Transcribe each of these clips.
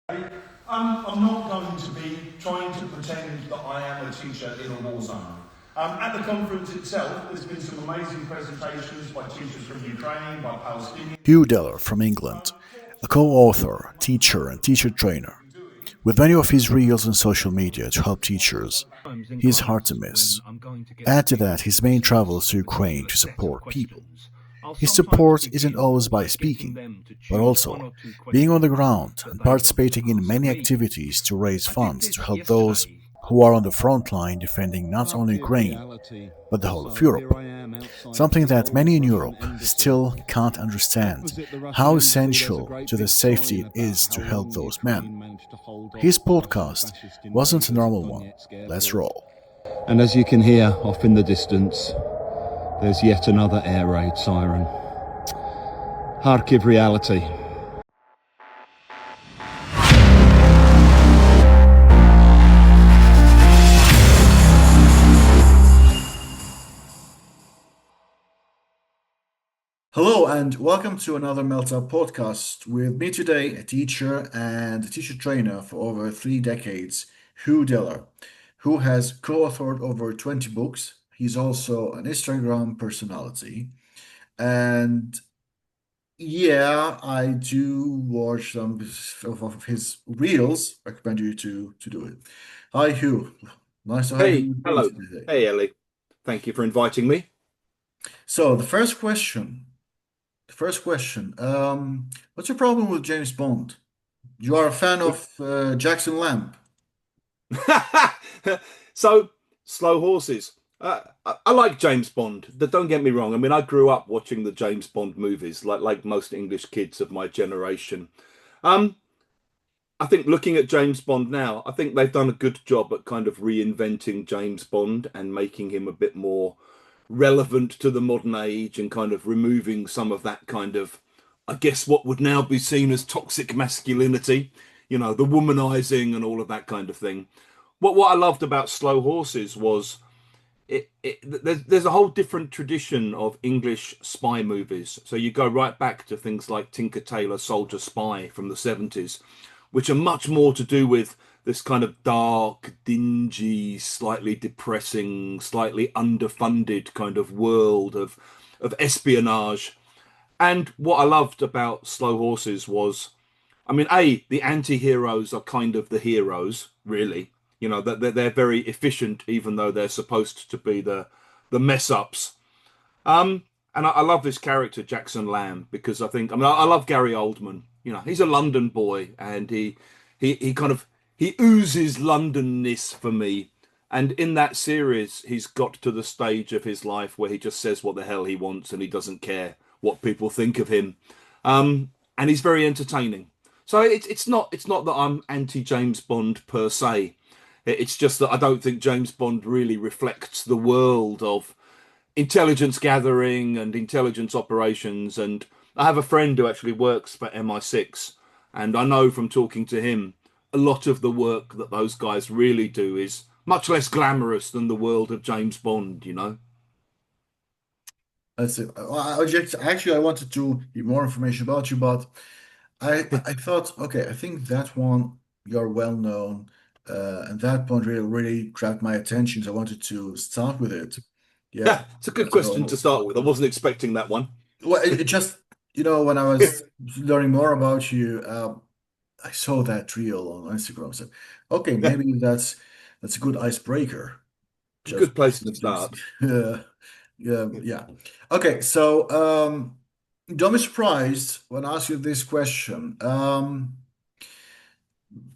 I'm not going to be trying to pretend that I am a teacher in a war zone. At the conference itself, there's been some amazing presentations by teachers from Ukraine, by Palestinians. Hugh Dellar from England, a co-author, teacher, and teacher trainer. With many of his reels on social media to help teachers, he is hard to miss. Add to that his main travels to Ukraine to support people. His support isn't always by speaking, but also being on the ground and participating in many activities to raise funds to help those who are on the front line defending not only Ukraine, but the whole of Europe. Something that many in Europe still can't understand how essential to the safety it is to help those men. His podcast wasn't a normal one. Let's roll. And as you can hear off in the distance, there's yet another air raid siren. Kharkiv reality. Hello and welcome to another Meltup podcast. With me today, a teacher and a teacher trainer for over 3 decades, Hugh Dellar, who has co-authored over 20 books. He's also an Instagram personality. And yeah, I do watch some of his reels. Recommend you to do it. Hi, Hugh. Nice to have Hey, you hello. today. Hey, Ellie. Thank you for inviting me. So the first question, what's your problem with James Bond? You are a fan of Jackson Lamb. So, slow horses. I like James Bond. Don't get me wrong. I mean, I grew up watching the James Bond movies, like most English kids of my generation. Um, I think looking at James Bond now, I think they've done a good job at kind of reinventing James Bond and making him a bit more relevant to the modern age and kind of removing some of that kind of, I guess, what would now be seen as toxic masculinity, the womanizing and all of that kind of thing. What I loved about Slow Horses was there's a whole different tradition of English spy movies. So you go right back to things like Tinker Tailor Soldier Spy from the 70s, which are much more to do with this kind of dark, dingy, slightly depressing, slightly underfunded kind of world of espionage. And what I loved about Slow Horses was, I mean, the anti-heroes are kind of the heroes, really. That they're very efficient, even though they're supposed to be the mess ups. And I love this character Jackson Lamb because I love Gary Oldman. He's a London boy, and he kind of he oozes Londonness for me. And in that series, he's got to the stage of his life where he just says what the hell he wants, and he doesn't care what people think of him. And he's very entertaining. So it's not that I'm anti James Bond per se. It's just that I don't think James Bond really reflects the world of intelligence gathering and intelligence operations. And I have a friend who actually works for MI6, and I know from talking to him, a lot of the work that those guys really do is much less glamorous than the world of James Bond. That's it. Actually, I wanted to get more information about you, but I thought, okay, I think that one you're well known, and that point really grabbed my attention. So I wanted to start with it. Yeah. Yeah, it's a good question to start with. I wasn't expecting that one. Well, it just, when I was learning more about you, I saw that reel on Instagram. I said, okay, Yeah, maybe that's a good icebreaker. Just good place to just start. yeah. Okay, so don't be surprised when I ask you this question.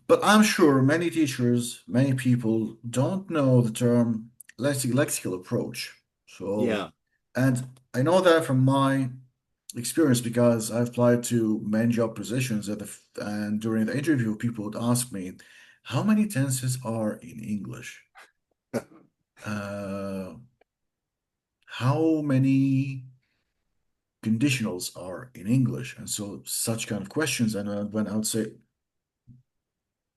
But I'm sure many teachers, many people don't know the term lexical approach. So, Yeah. and I know that from my experience because I applied to many job positions and during the interview, people would ask me, how many tenses are in English? Uh, how many conditionals are in English? And so such kind of questions. And when I would say,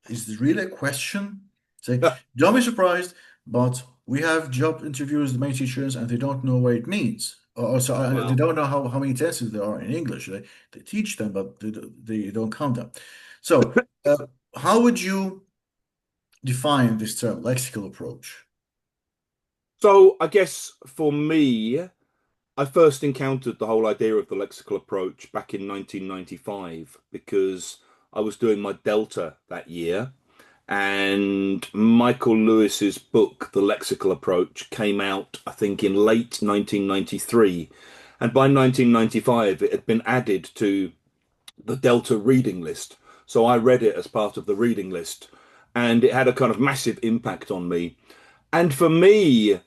is this really a question? Say, don't be surprised, but we have job interviews with many teachers and they don't know what it means. Also, they Wow. don't know how many tenses there are in English. They teach them, but they don't count them. So, How would you define this term, lexical approach? So I guess for me, I first encountered the whole idea of the lexical approach back in 1995 because I was doing my Delta that year, and Michael Lewis's book, The Lexical Approach, came out, I think, in late 1993. And by 1995, it had been added to the Delta reading list. So I read it as part of the reading list, and it had a kind of massive impact on me. And for me,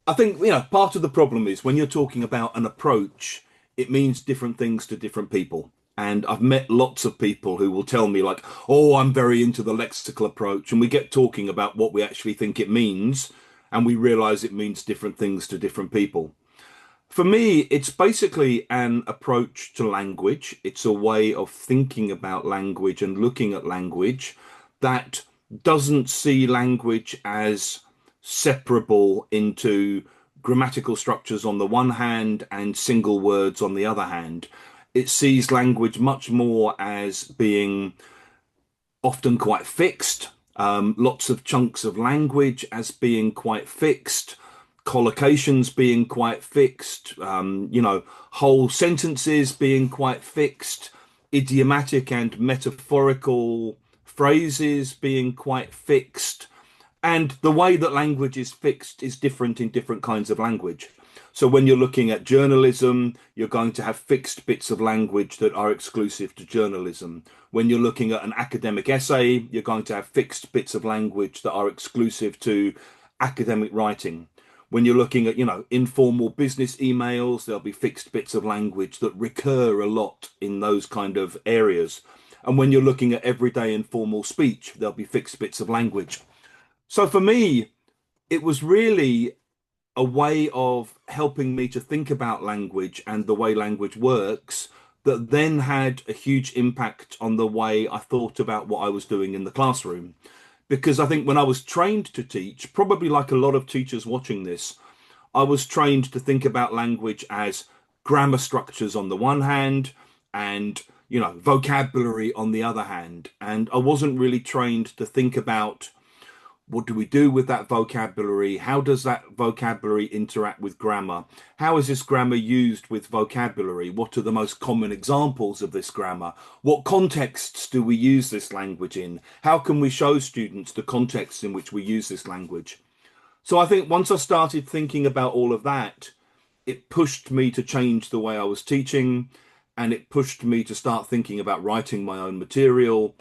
I think, part of the problem is when you're talking about an approach, it means different things to different people. And I've met lots of people who will tell me, like, oh, I'm very into the lexical approach. And we get talking about what we actually think it means, and we realize it means different things to different people. For me, it's basically an approach to language. It's a way of thinking about language and looking at language that doesn't see language as separable into grammatical structures on the one hand and single words on the other hand. It sees language much more as being often quite fixed, lots of chunks of language as being quite fixed, collocations being quite fixed, whole sentences being quite fixed, idiomatic and metaphorical phrases being quite fixed. And the way that language is fixed is different in different kinds of language. So when you're looking at journalism, you're going to have fixed bits of language that are exclusive to journalism. When you're looking at an academic essay, you're going to have fixed bits of language that are exclusive to academic writing. When you're looking at, informal business emails, there'll be fixed bits of language that recur a lot in those kind of areas. And when you're looking at everyday informal speech, there'll be fixed bits of language. So for me, it was really a way of helping me to think about language and the way language works that then had a huge impact on the way I thought about what I was doing in the classroom. Because I think when I was trained to teach, probably like a lot of teachers watching this, I was trained to think about language as grammar structures on the one hand and, vocabulary on the other hand. And I wasn't really trained to think about what do we do with that vocabulary? How does that vocabulary interact with grammar? How is this grammar used with vocabulary? What are the most common examples of this grammar? What contexts do we use this language in? How can we show students the contexts in which we use this language? So I think once I started thinking about all of that, it pushed me to change the way I was teaching, and it pushed me to start thinking about writing my own material.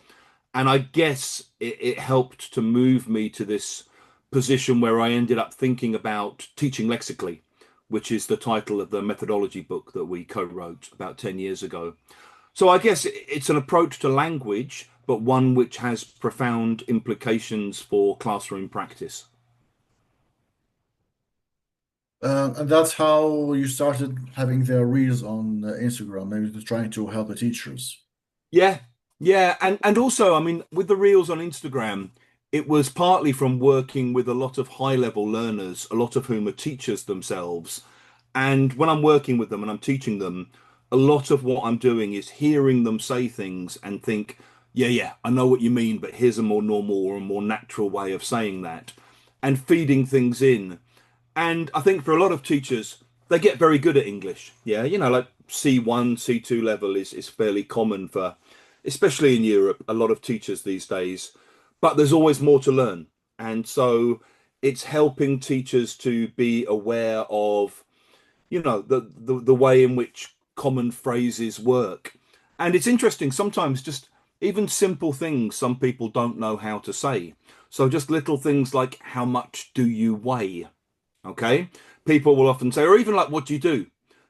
And I guess it helped to move me to this position where I ended up thinking about teaching lexically, which is the title of the methodology book that we co-wrote about 10 years ago. So I guess it's an approach to language, but one which has profound implications for classroom practice. And that's how you started having the reels on Instagram, maybe just trying to help the teachers. Yeah, yeah, and also, I mean, with the reels on Instagram, it was partly from working with a lot of high level learners, a lot of whom are teachers themselves. And when I'm working with them and I'm teaching them, a lot of what I'm doing is hearing them say things and think, yeah, yeah, I know what you mean, but here's a more normal or a more natural way of saying that, and feeding things in. And I think for a lot of teachers, they get very good at English. Yeah, like C1, C2 level is fairly common for, especially in Europe, a lot of teachers these days. But there's always more to learn. And so it's helping teachers to be aware of, the way in which common phrases work. And it's interesting, sometimes just even simple things some people don't know how to say. So just little things like, how much do you weigh? Okay. People will often say, or even like, what do you do?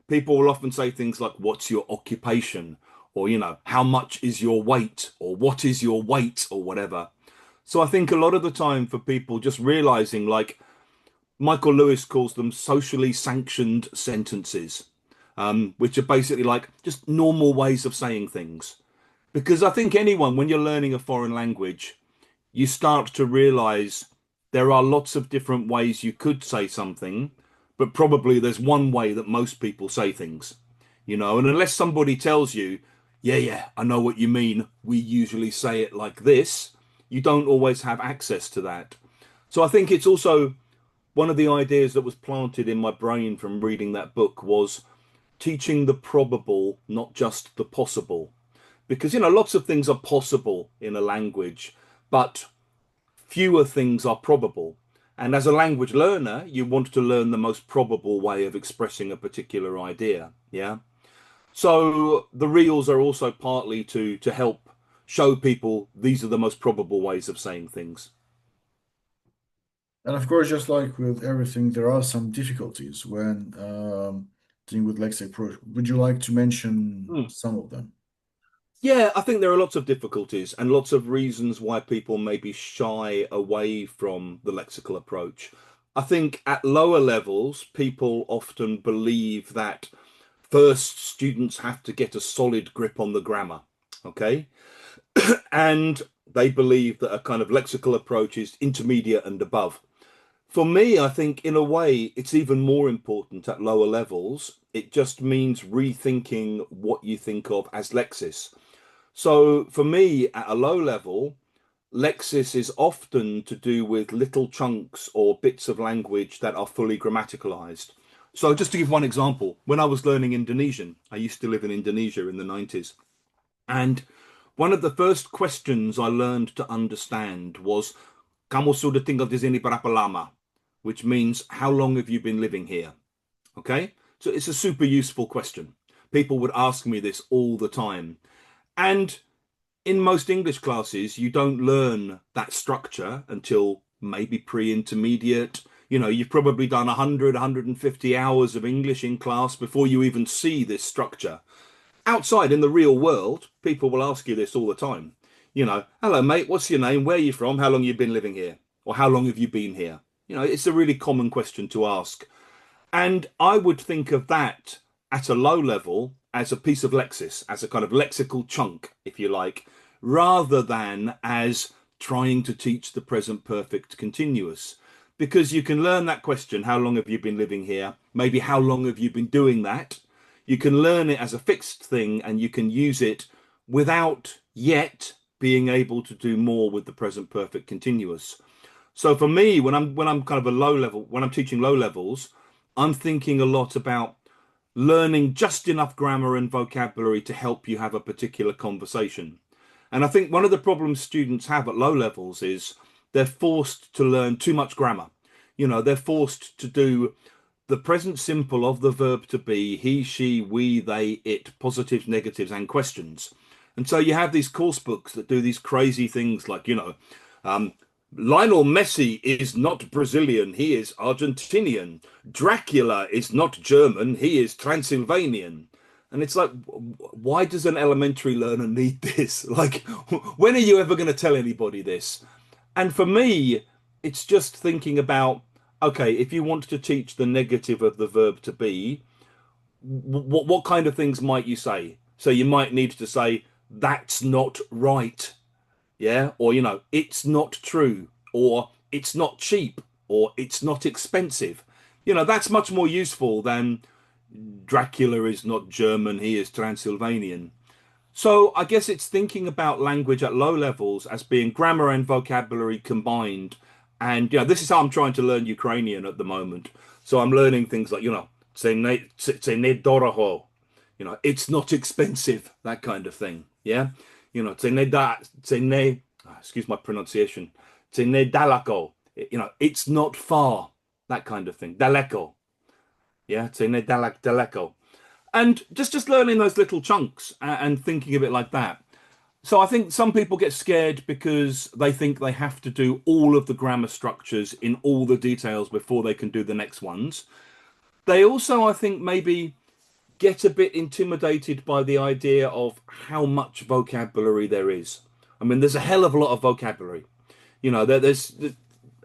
People will often say things like, what's your occupation? Or, how much is your weight? Or what is your weight? Or whatever. So I think a lot of the time for people just realizing, like Michael Lewis calls them socially sanctioned sentences, which are basically like just normal ways of saying things. Because I think anyone, when you're learning a foreign language, you start to realize there are lots of different ways you could say something, but probably there's one way that most people say things, and unless somebody tells you, yeah, yeah, I know what you mean. We usually say it like this. You don't always have access to that. So I think it's also one of the ideas that was planted in my brain from reading that book was teaching the probable, not just the possible. Because, lots of things are possible in a language, but fewer things are probable. And as a language learner, you want to learn the most probable way of expressing a particular idea. Yeah. So the reels are also partly to help show people these are the most probable ways of saying things. And of course, just like with everything, there are some difficulties when dealing with lexic approach. Would you like to mention Hmm. some of them? Yeah, I think there are lots of difficulties and lots of reasons why people maybe shy away from the lexical approach. I think at lower levels, people often believe that first students have to get a solid grip on the grammar. Okay. And they believe that a kind of lexical approach is intermediate and above. For me, I think in a way it's even more important at lower levels. It just means rethinking what you think of as lexis. So for me, at a low level, lexis is often to do with little chunks or bits of language that are fully grammaticalized. So just to give one example, when I was learning Indonesian, I used to live in Indonesia in the 90s. And one of the first questions I learned to understand was, Kamu sudah tinggal di sini berapa lama? Which means, how long have you been living here? Okay. So it's a super useful question. People would ask me this all the time. And in most English classes, you don't learn that structure until maybe pre-intermediate. You've probably done 100, 150 hours of English in class before you even see this structure. Outside in the real world, people will ask you this all the time. Hello, mate, what's your name? Where are you from? How long have you been living here? Or how long have you been here? It's a really common question to ask. And I would think of that at a low level as a piece of lexis, as a kind of lexical chunk, if you like, rather than as trying to teach the present perfect continuous. Because you can learn that question, how long have you been living here? Maybe how long have you been doing that? You can learn it as a fixed thing and you can use it without yet being able to do more with the present perfect continuous. So for me, when I'm kind of a low level, when I'm teaching low levels, I'm thinking a lot about learning just enough grammar and vocabulary to help you have a particular conversation. And I think one of the problems students have at low levels is they're forced to learn too much grammar. They're forced to do the present simple of the verb to be, he, she, we, they, it, positives, negatives, and questions. And so you have these course books that do these crazy things like, um, Lionel Messi is not Brazilian, he is Argentinian. Dracula is not German, he is Transylvanian. And it's like, why does an elementary learner need this? Like, when are you ever going to tell anybody this? And for me, it's just thinking about, okay, if you want to teach the negative of the verb to be, what kind of things might you say? So you might need to say, that's not right. Yeah. Or, it's not true, or it's not cheap, or it's not expensive. That's much more useful than Dracula is not German, he is Transylvanian. So I guess it's thinking about language at low levels as being grammar and vocabulary combined. And, this is how I'm trying to learn Ukrainian at the moment. So I'm learning things like, "Це недорого," it's not expensive, that kind of thing. Yeah. Excuse my pronunciation. Це недалеко. It's not far, that kind of thing. Daleko. Yeah. Це далеко. And just learning those little chunks and thinking of it like that. So I think some people get scared because they think they have to do all of the grammar structures in all the details before they can do the next ones. They also, I think, maybe get a bit intimidated by the idea of how much vocabulary there is. I mean, there's a hell of a lot of vocabulary. There's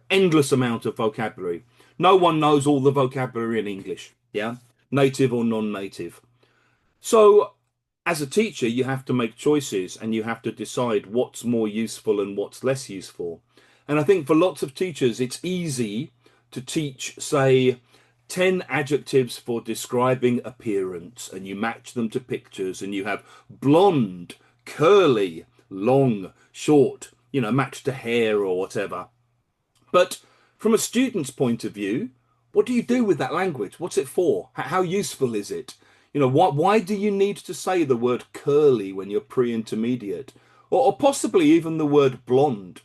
endless amount of vocabulary. No one knows all the vocabulary in English, yeah, native or non-native. So as a teacher, you have to make choices and you have to decide what's more useful and what's less useful. And I think for lots of teachers, it's easy to teach, say, 10 adjectives for describing appearance, and you match them to pictures, and you have blonde, curly, long, short, matched to hair or whatever. But from a student's point of view, what do you do with that language? What's it for? How useful is it? Why do you need to say the word curly when you're pre-intermediate? Or possibly even the word blonde?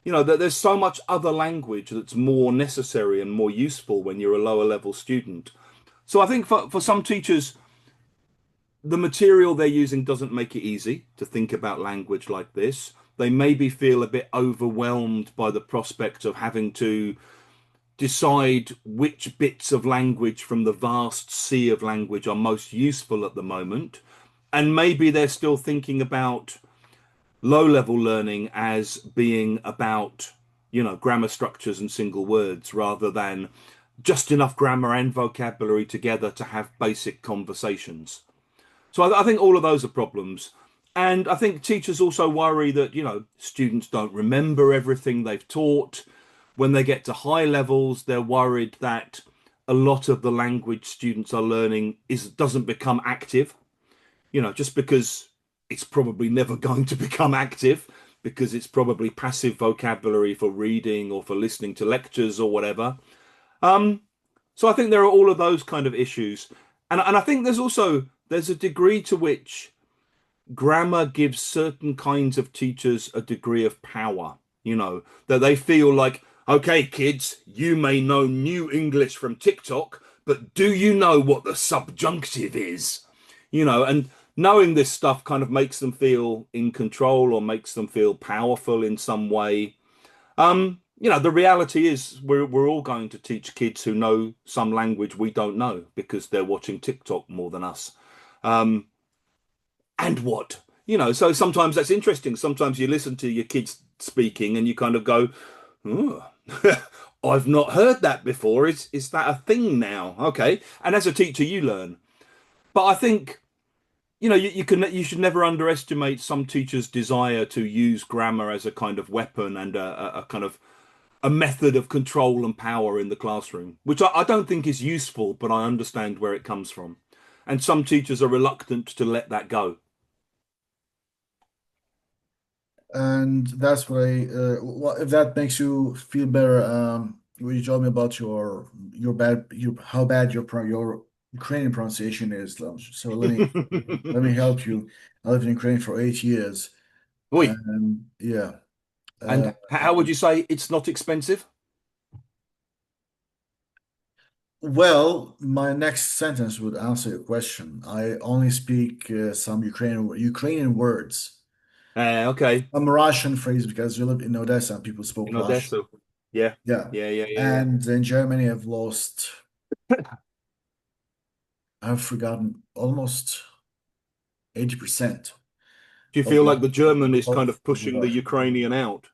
That there's so much other language that's more necessary and more useful when you're a lower level student. So I think for some teachers, the material they're using doesn't make it easy to think about language like this. They maybe feel a bit overwhelmed by the prospect of having to decide which bits of language from the vast sea of language are most useful at the moment. And maybe they're still thinking about low level learning as being about, grammar structures and single words rather than just enough grammar and vocabulary together to have basic conversations. So I think all of those are problems. And I think teachers also worry that, students don't remember everything they've taught. When they get to high levels, they're worried that a lot of the language students are learning doesn't become active, just because it's probably never going to become active because it's probably passive vocabulary for reading or for listening to lectures or whatever. So I think there are all of those kind of issues. And I think there's a degree to which grammar gives certain kinds of teachers a degree of power, that they feel like, okay, kids, you may know new English from TikTok, but do you know what the subjunctive is? And knowing this stuff kind of makes them feel in control or makes them feel powerful in some way. The reality is we're all going to teach kids who know some language we don't know because they're watching TikTok more than us. And what? So sometimes that's interesting. Sometimes you listen to your kids speaking and you kind of go, oh, I've not heard that before. Is that a thing now? Okay. And as a teacher, you learn. But I think, you should never underestimate some teachers' desire to use grammar as a kind of weapon and a kind of a method of control and power in the classroom, which I don't think is useful, but I understand where it comes from. And some teachers are reluctant to let that go. And that's what if that makes you feel better, what you told me about how bad your Ukrainian pronunciation is. So let me help you. I lived in Ukraine for 8 years, Oi. and yeah. Uh, And how would you say it's not expensive? well, my next sentence would answer your question. I only speak some Ukrainian words. Okay. I'm a Russian phrase because you lived in Odessa and people spoke In Russian. Odessa. Yeah. Yeah. Yeah. And in Germany, I've forgotten almost 80% Do you of feel like the German is kind of of the pushing the Russian. Ukrainian out?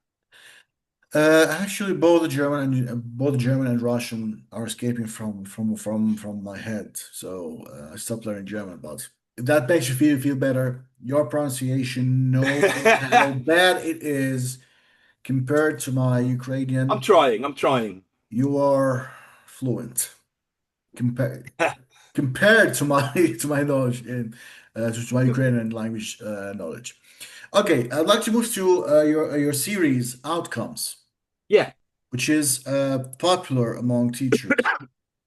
Actually, both the German and Russian are escaping from my head. So I stopped learning German. But if that makes you feel better, your pronunciation, know how bad it is compared to my I'm Ukrainian. trying. I'm trying. You are fluent compared to my to my knowledge to my Ukrainian language knowledge. Okay, I'd like to move to your series outcomes, Yeah. which is popular among teachers.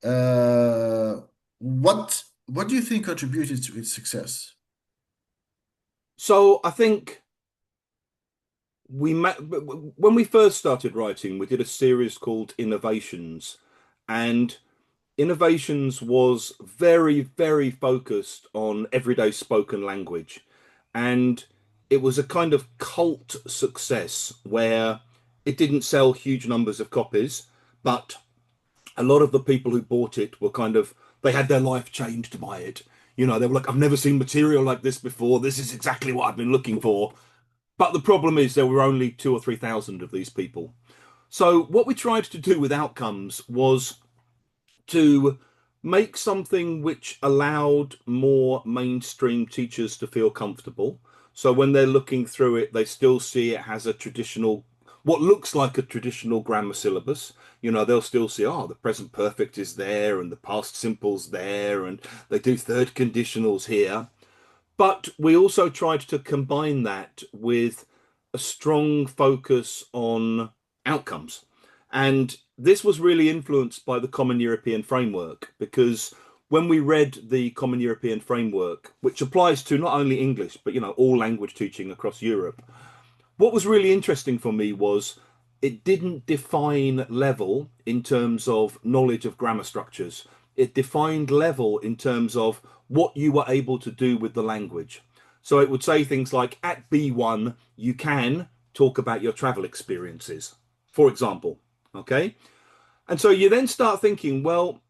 Uh, what do you think contributed to its success? So I think when we first started writing, we did a series called Innovations, and Innovations was very, very focused on everyday spoken language. And it was a kind of cult success where it didn't sell huge numbers of copies, but a lot of the people who bought it were they had their life changed by it. They were like, I've never seen material like this before. This is exactly what I've been looking for. But the problem is there were only 2 or 3 thousand of these people. So what we tried to do with Outcomes was to make something which allowed more mainstream teachers to feel comfortable. So when they're looking through it, they still see it has a traditional what looks like a traditional grammar syllabus. You know, they'll still see, oh, the present perfect is there and the past simple's there and they do third conditionals here. But we also tried to combine that with a strong focus on outcomes. And this was really influenced by the Common European Framework, because when we read the Common European Framework, which applies to not only English, but, you know, all language teaching across Europe, what was really interesting for me was it didn't define level in terms of knowledge of grammar structures. It defined level in terms of what you were able to do with the language. So it would say things like at B1, you can talk about your travel experiences, for example. Okay. And so you then start thinking, well,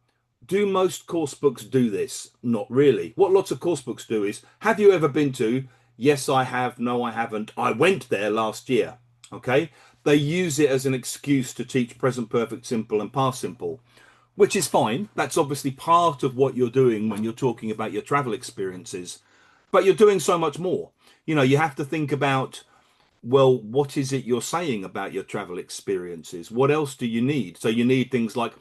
do most course books do this? Not really. What lots of course books do is, have you ever been to? Yes, I have. No, I haven't. I went there last year. Okay. They use it as an excuse to teach present perfect simple and past simple, which is fine. That's obviously part of what you're doing when you're talking about your travel experiences, but you're doing so much more. You know, you have to think about, well, what is it you're saying about your travel experiences? What else do you need? So you need things like,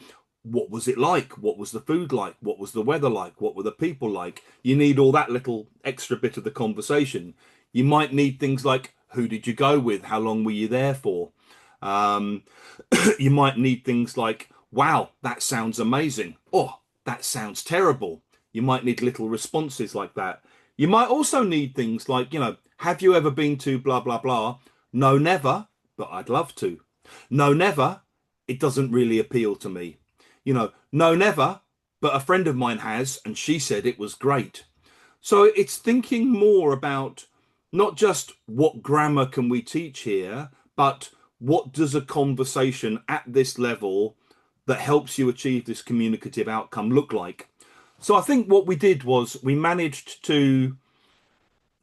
what was it like? What was the food like? What was the weather like? What were the people like? You need all that little extra bit of the conversation. You might need things like, who did you go with? How long were you there for? Um, you might need things like, wow, that sounds amazing. Oh, that sounds terrible. You might need little responses like that. You might also need things like, you know, have you ever been to blah, blah, blah? No, never, but I'd love to. No, never. It doesn't really appeal to me. You know, no, never, but a friend of mine has, and she said it was great. So it's thinking more about not just what grammar can we teach here, but what does a conversation at this level that helps you achieve this communicative outcome look like? So I think what we did was we managed to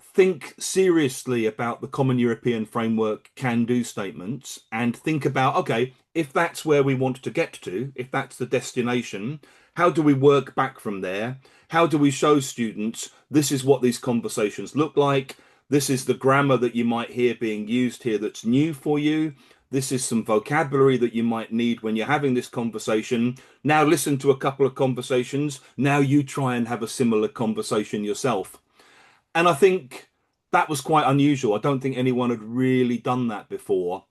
think seriously about the Common European Framework can-do statements and think about, okay, if that's where we want to get to, if that's the destination, how do we work back from there? How do we show students this is what these conversations look like? This is the grammar that you might hear being used here that's new for you. This is some vocabulary that you might need when you're having this conversation. Now listen to a couple of conversations. Now you try and have a similar conversation yourself. And I think that was quite unusual. I don't think anyone had really done that before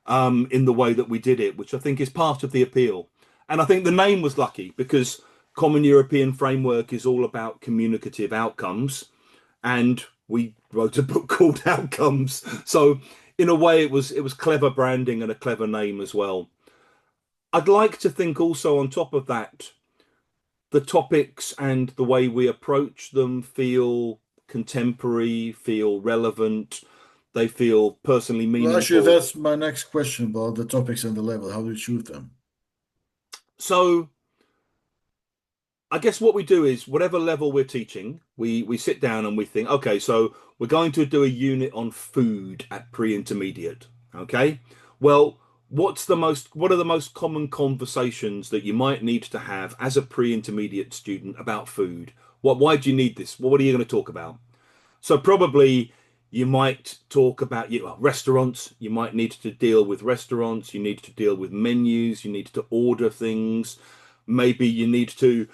in the way that we did it, which I think is part of the appeal. And I think the name was lucky because Common European Framework is all about communicative outcomes. And we wrote a book called Outcomes. So in a way, it was clever branding and a clever name as well. I'd like to think also on top of that, the topics and the way we approach them feel contemporary, feel relevant, they feel personally meaningful. Well, actually, that's my next question about the topics and the level. How do you choose them? So I guess what we do is whatever level we're teaching, we sit down and we think, okay, so we're going to do a unit on food at pre-intermediate. Okay. Well, what are the most common conversations that you might need to have as a pre-intermediate student about food? Why do you need this? What are you going to talk about? So probably you might talk about restaurants. You might need to deal with restaurants. You need to deal with menus. You need to order things. Maybe you need to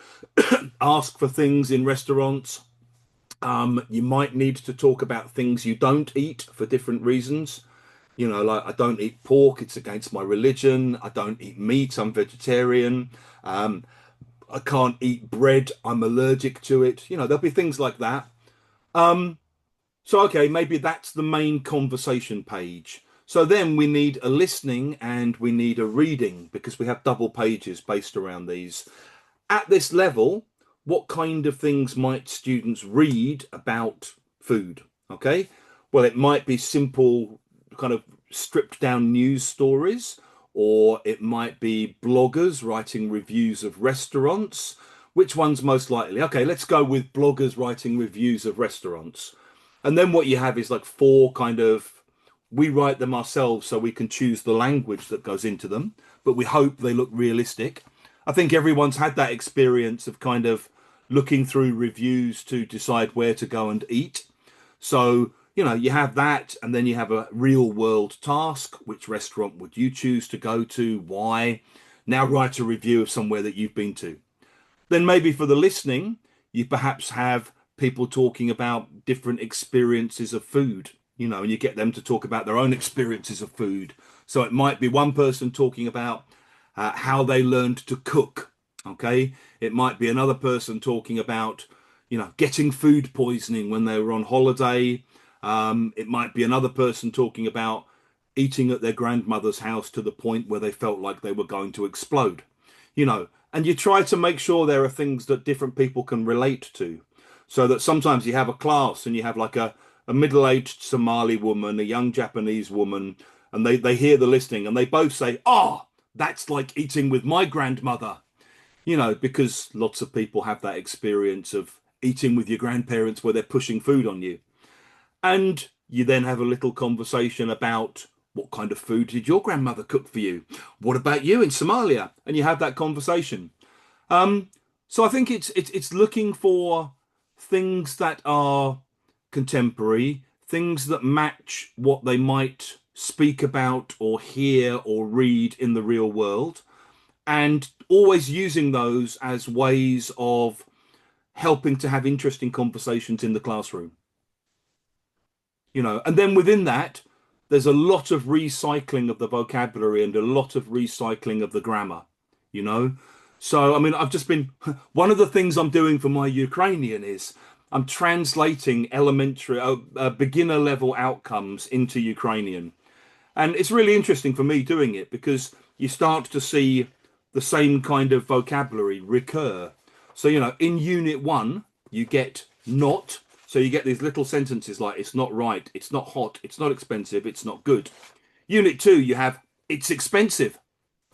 ask for things in restaurants. You might need to talk about things you don't eat for different reasons. You know, like I don't eat pork, it's against my religion. I don't eat meat, I'm vegetarian. I can't eat bread, I'm allergic to it. You know, there'll be things like that. So, okay, maybe that's the main conversation page. So then we need a listening and we need a reading because we have double pages based around these. At this level, what kind of things might students read about food? Okay, well, it might be simple kind of stripped down news stories, or it might be bloggers writing reviews of restaurants. Which one's most likely? Okay, let's go with bloggers writing reviews of restaurants. And then what you have is like four kind of, we write them ourselves so we can choose the language that goes into them, but we hope they look realistic. I think everyone's had that experience of kind of looking through reviews to decide where to go and eat. So You know, you have that, and then you have a real world task. Which restaurant would you choose to go to? Why? Now write a review of somewhere that you've been to. Then maybe for the listening, you perhaps have people talking about different experiences of food, you know, and you get them to talk about their own experiences of food. So it might be one person talking about how they learned to cook. Okay. It might be another person talking about, you know, getting food poisoning when they were on holiday. It might be another person talking about eating at their grandmother's house to the point where they felt like they were going to explode, you know, and you try to make sure there are things that different people can relate to. So that sometimes you have a class and you have like a middle-aged Somali woman, a young Japanese woman, and they hear the listening and they both say, oh, that's like eating with my grandmother, you know, because lots of people have that experience of eating with your grandparents where they're pushing food on you. And you then have a little conversation about what kind of food did your grandmother cook for you? What about you in Somalia? And you have that conversation. So I think it's looking for things that are contemporary, things that match what they might speak about or hear or read in the real world, and always using those as ways of helping to have interesting conversations in the classroom. You know, and then within that, there's a lot of recycling of the vocabulary and a lot of recycling of the grammar, you know. So, I mean, I've just been, one of the things I'm doing for my Ukrainian is I'm translating elementary, beginner level outcomes into Ukrainian. And it's really interesting for me doing it because you start to see the same kind of vocabulary recur. So, you know, in unit one, you get not. So you get these little sentences like it's not right, it's not hot, it's not expensive, it's not good. Unit two, you have it's expensive.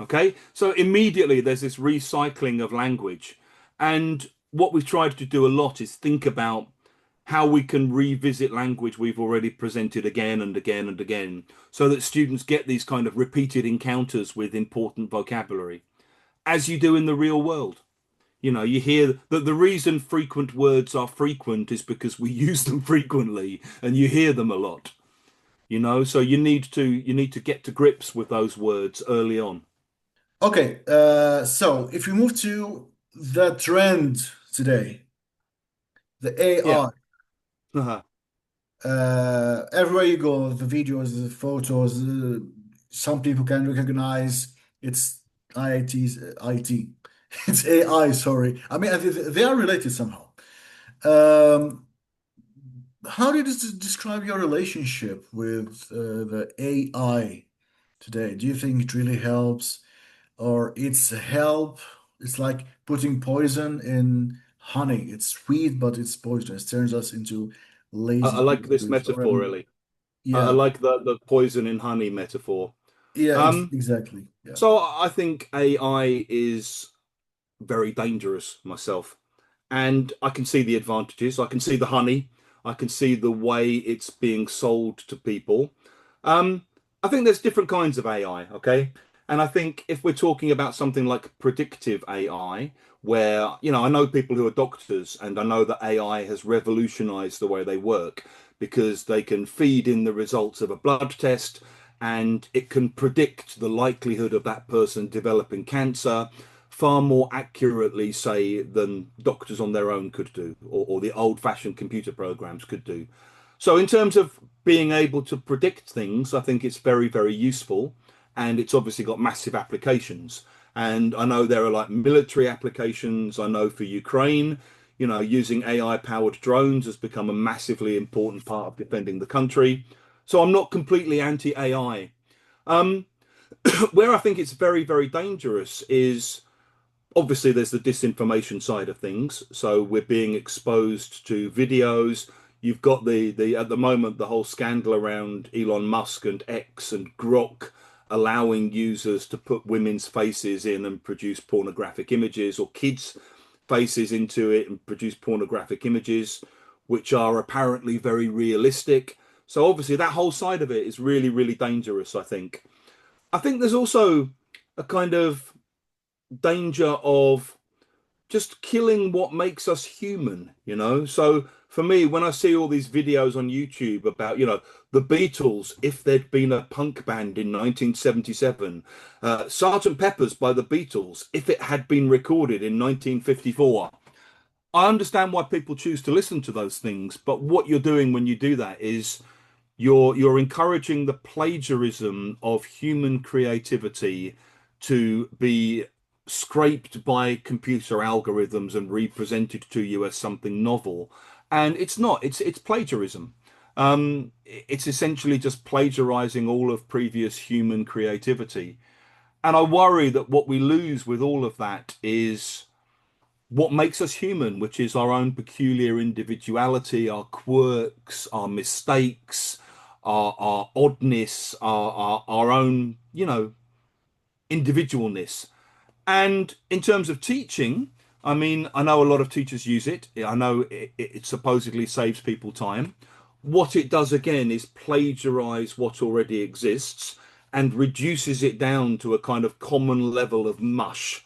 Okay. So immediately there's this recycling of language. And what we've tried to do a lot is think about how we can revisit language we've already presented again and again and again so that students get these kind of repeated encounters with important vocabulary, as you do in the real world. You know, you hear that the reason frequent words are frequent is because we use them frequently and you hear them a lot. You know, so you need to get to grips with those words early on. Okay, so if we move to the trend today, the Yeah. AI, Uh-huh. everywhere you go, the videos, the photos, some people can recognize it's IIT's IT. It's AI, sorry. I mean, they are related somehow. Um, how do you describe your relationship with the AI today? Do you think it really helps, or it's a help? It's like putting poison in honey. It's sweet, but it's poisonous. Turns us into I lazy like this creatures. Or metaphor, really. I yeah, like the poison in honey metaphor. yeah, Um, exactly. Yeah. so I think AI is very dangerous myself. And I can see the advantages. I can see the honey. I can see the way it's being sold to people. Um, I think there's different kinds of AI, okay? And I think if we're talking about something like predictive AI, where, you know, I know people who are doctors and I know that AI has revolutionized the way they work because they can feed in the results of a blood test and it can predict the likelihood of that person developing cancer far more accurately, say, than doctors on their own could do, or the old-fashioned computer programs could do. So, in terms of being able to predict things, I think it's very, very useful, and it's obviously got massive applications. And I know there are like military applications. I know for Ukraine, you know, using AI-powered drones has become a massively important part of defending the country. So I'm not completely anti-AI. Um, where I think it's very, very dangerous is obviously there's the disinformation side of things. So we're being exposed to videos. You've got the at the moment the whole scandal around Elon Musk and X and Grok allowing users to put women's faces in and produce pornographic images, or kids' faces into it and produce pornographic images, which are apparently very realistic. So obviously that whole side of it is really, really dangerous, I think. I think there's also a kind of danger of just killing what makes us human, you know? So for me, when I see all these videos on YouTube about, the Beatles, if there'd been a punk band in 1977, Sergeant Pepper's by the Beatles, if it had been recorded in 1954. I understand why people choose to listen to those things, but what you're doing when you do that is you're encouraging the plagiarism of human creativity to be scraped by computer algorithms and represented to you as something novel. And it's not, it's plagiarism. It's essentially just plagiarizing all of previous human creativity. And I worry that what we lose with all of that is what makes us human, which is our own peculiar individuality, our quirks, our mistakes, our oddness, our own, individualness. And in terms of teaching, I mean, I know a lot of teachers use it. I know it supposedly saves people time. What it does again is plagiarize what already exists and reduces it down to a kind of common level of mush.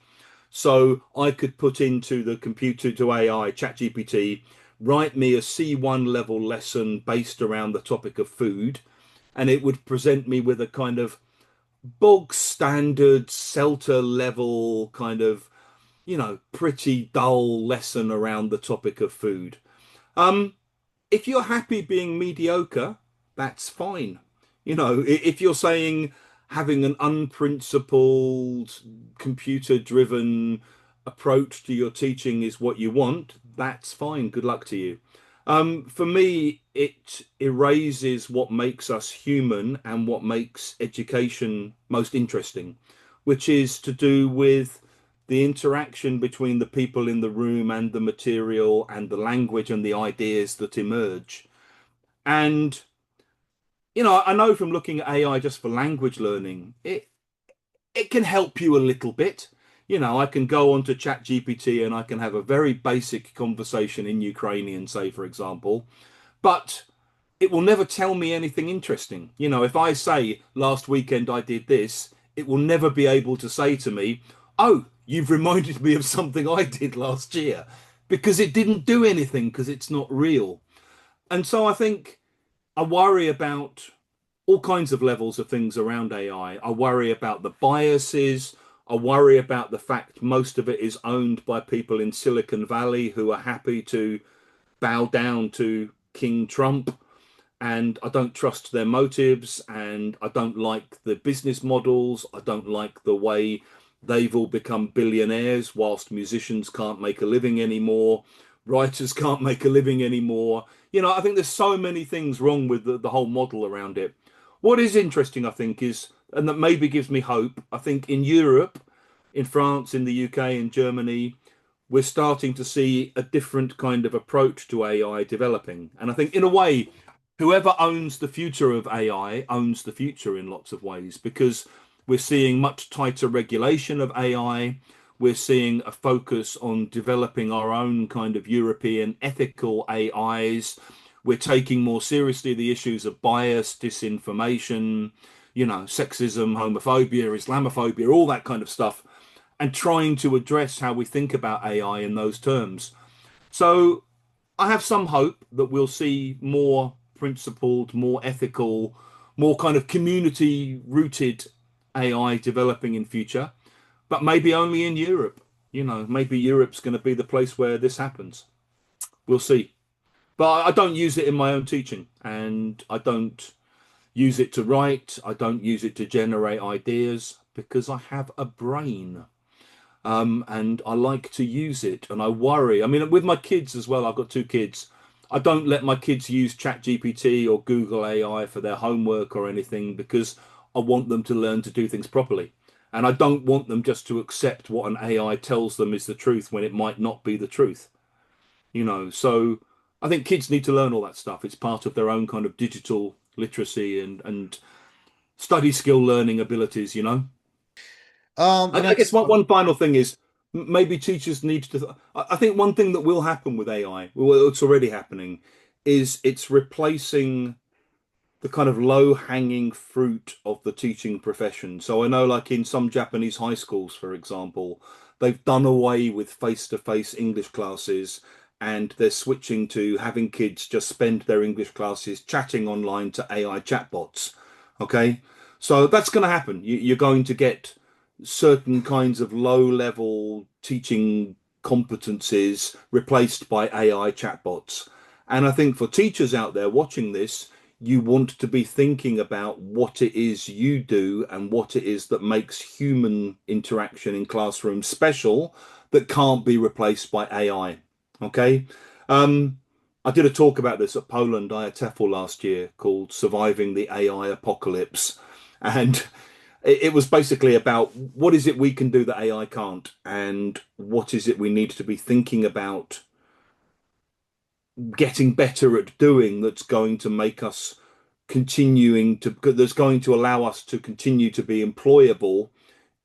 So I could put into the computer to AI, ChatGPT, write me a C1 level lesson based around the topic of food, and it would present me with a kind of bog standard CELTA level kind of, pretty dull lesson around the topic of food. If you're happy being mediocre, that's fine. If you're saying having an unprincipled, computer driven approach to your teaching is what you want, that's fine. Good luck to you. For me, it erases what makes us human and what makes education most interesting, which is to do with the interaction between the people in the room and the material and the language and the ideas that emerge. And, I know from looking at AI just for language learning, it can help you a little bit. I can go onto ChatGPT and I can have a very basic conversation in Ukrainian, say, for example, but it will never tell me anything interesting. If I say last weekend I did this, it will never be able to say to me, oh, you've reminded me of something I did last year, because it didn't do anything, because it's not real. And so I think I worry about all kinds of levels of things around AI. I worry about the biases. I worry about the fact most of it is owned by people in Silicon Valley who are happy to bow down to King Trump. And I don't trust their motives, and I don't like the business models. I don't like the way they've all become billionaires whilst musicians can't make a living anymore, writers can't make a living anymore. I think there's so many things wrong with the whole model around it. What is interesting, I think, is, and that maybe gives me hope, I think in Europe, in France, in the UK, in Germany, we're starting to see a different kind of approach to AI developing. And I think, in a way, whoever owns the future of AI owns the future in lots of ways, because we're seeing much tighter regulation of AI. We're seeing a focus on developing our own kind of European ethical AIs. We're taking more seriously the issues of bias, disinformation, sexism, homophobia, Islamophobia, all that kind of stuff, and trying to address how we think about AI in those terms. So I have some hope that we'll see more principled, more ethical, more kind of community rooted AI developing in future, but maybe only in Europe. Maybe Europe's going to be the place where this happens. We'll see. But I don't use it in my own teaching, and I don't use it to write. I don't use it to generate ideas, because I have a brain. And I like to use it, and I worry. I mean, with my kids as well, I've got two kids. I don't let my kids use ChatGPT or Google AI for their homework or anything, because I want them to learn to do things properly. And I don't want them just to accept what an AI tells them is the truth when it might not be the truth. So I think kids need to learn all that stuff. It's part of their own kind of digital literacy and study skill learning abilities. The I guess next one final thing is maybe teachers need to. I think one thing that will happen with AI, well, it's already happening, is it's replacing the kind of low hanging fruit of the teaching profession. So I know, like in some Japanese high schools, for example, they've done away with face to face English classes, and they're switching to having kids just spend their English classes chatting online to AI chatbots. Okay, so that's going to happen. You're going to get certain kinds of low-level teaching competencies replaced by AI chatbots. And I think for teachers out there watching this, you want to be thinking about what it is you do and what it is that makes human interaction in classrooms special that can't be replaced by AI. Okay. Um, I did a talk about this at Poland IATEFL last year called Surviving the AI Apocalypse. And it was basically about what is it we can do that AI can't, and what is it we need to be thinking about getting better at doing that's going to make us that's going to allow us to continue to be employable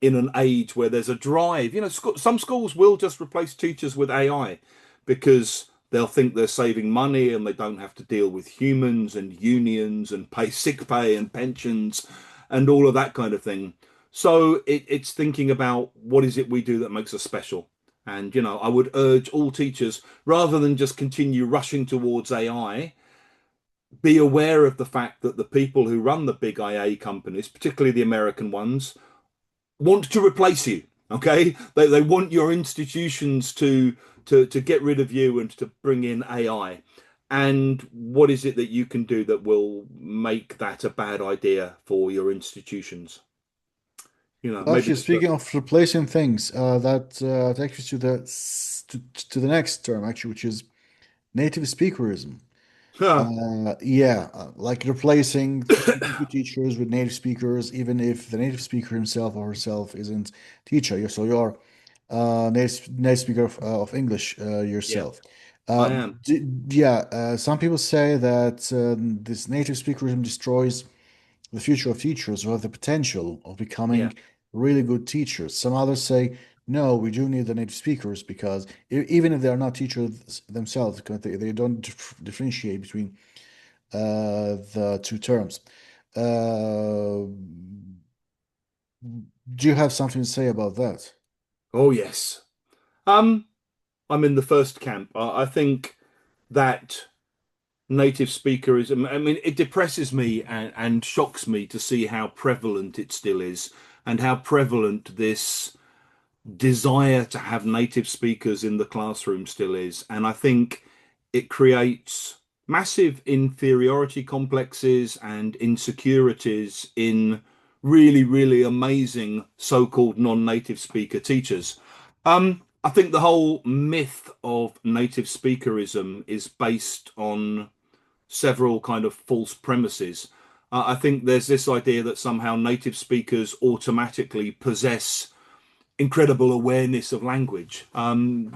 in an age where there's a drive. Some schools will just replace teachers with AI because they'll think they're saving money and they don't have to deal with humans and unions and pay sick pay and pensions and all of that kind of thing. So it's thinking about what is it we do that makes us special. And, I would urge all teachers, rather than just continue rushing towards AI, be aware of the fact that the people who run the big IA companies, particularly the American ones, want to replace you. Okay, they want your institutions to get rid of you and to bring in AI. And what is it that you can do that will make that a bad idea for your institutions? Maybe Actually, just a, speaking of replacing things, that takes us to the next term, actually, which is native speakerism. Yeah, like replacing teachers with native speakers, even if the native speaker himself or herself isn't teacher. So you're native speaker of English yeah, yourself. I Uh, am. yeah, some people say that this native speakerism destroys the future of teachers who have the potential of Yeah. becoming really good teachers. Some others say, no, we do need the native speakers because even if they are not teachers themselves, because they don't differentiate between the two terms. Uh, do you have something to say about that? Oh yes. Um, I'm in the first camp. I think that native speakerism, I mean, it depresses me and shocks me to see how prevalent it still is, and how prevalent this desire to have native speakers in the classroom still is. And I think it creates massive inferiority complexes and insecurities in really, really amazing so-called non-native speaker teachers. I think the whole myth of native speakerism is based on several kind of false premises. I think there's this idea that somehow native speakers automatically possess incredible awareness of language,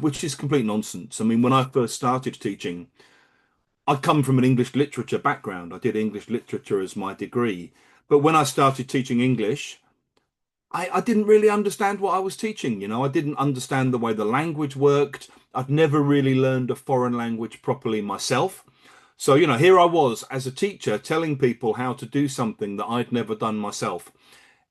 which is complete nonsense. I mean, when I first started teaching, I come from an English literature background. I did English literature as my degree. But when I started teaching English, I didn't really understand what I was teaching. I didn't understand the way the language worked. I'd never really learned a foreign language properly myself. So, here I was as a teacher telling people how to do something that I'd never done myself.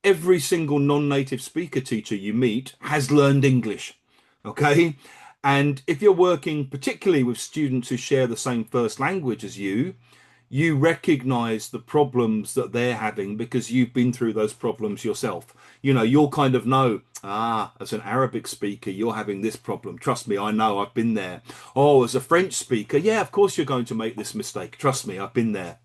Every single non-native speaker teacher you meet has learned English. Okay. And if you're working particularly with students who share the same first language as you recognize the problems that they're having because you've been through those problems yourself. You'll kind of know, as an Arabic speaker, you're having this problem. Trust me, I know, I've been there. Oh, as a French speaker, yeah, of course you're going to make this mistake. Trust me, I've been there.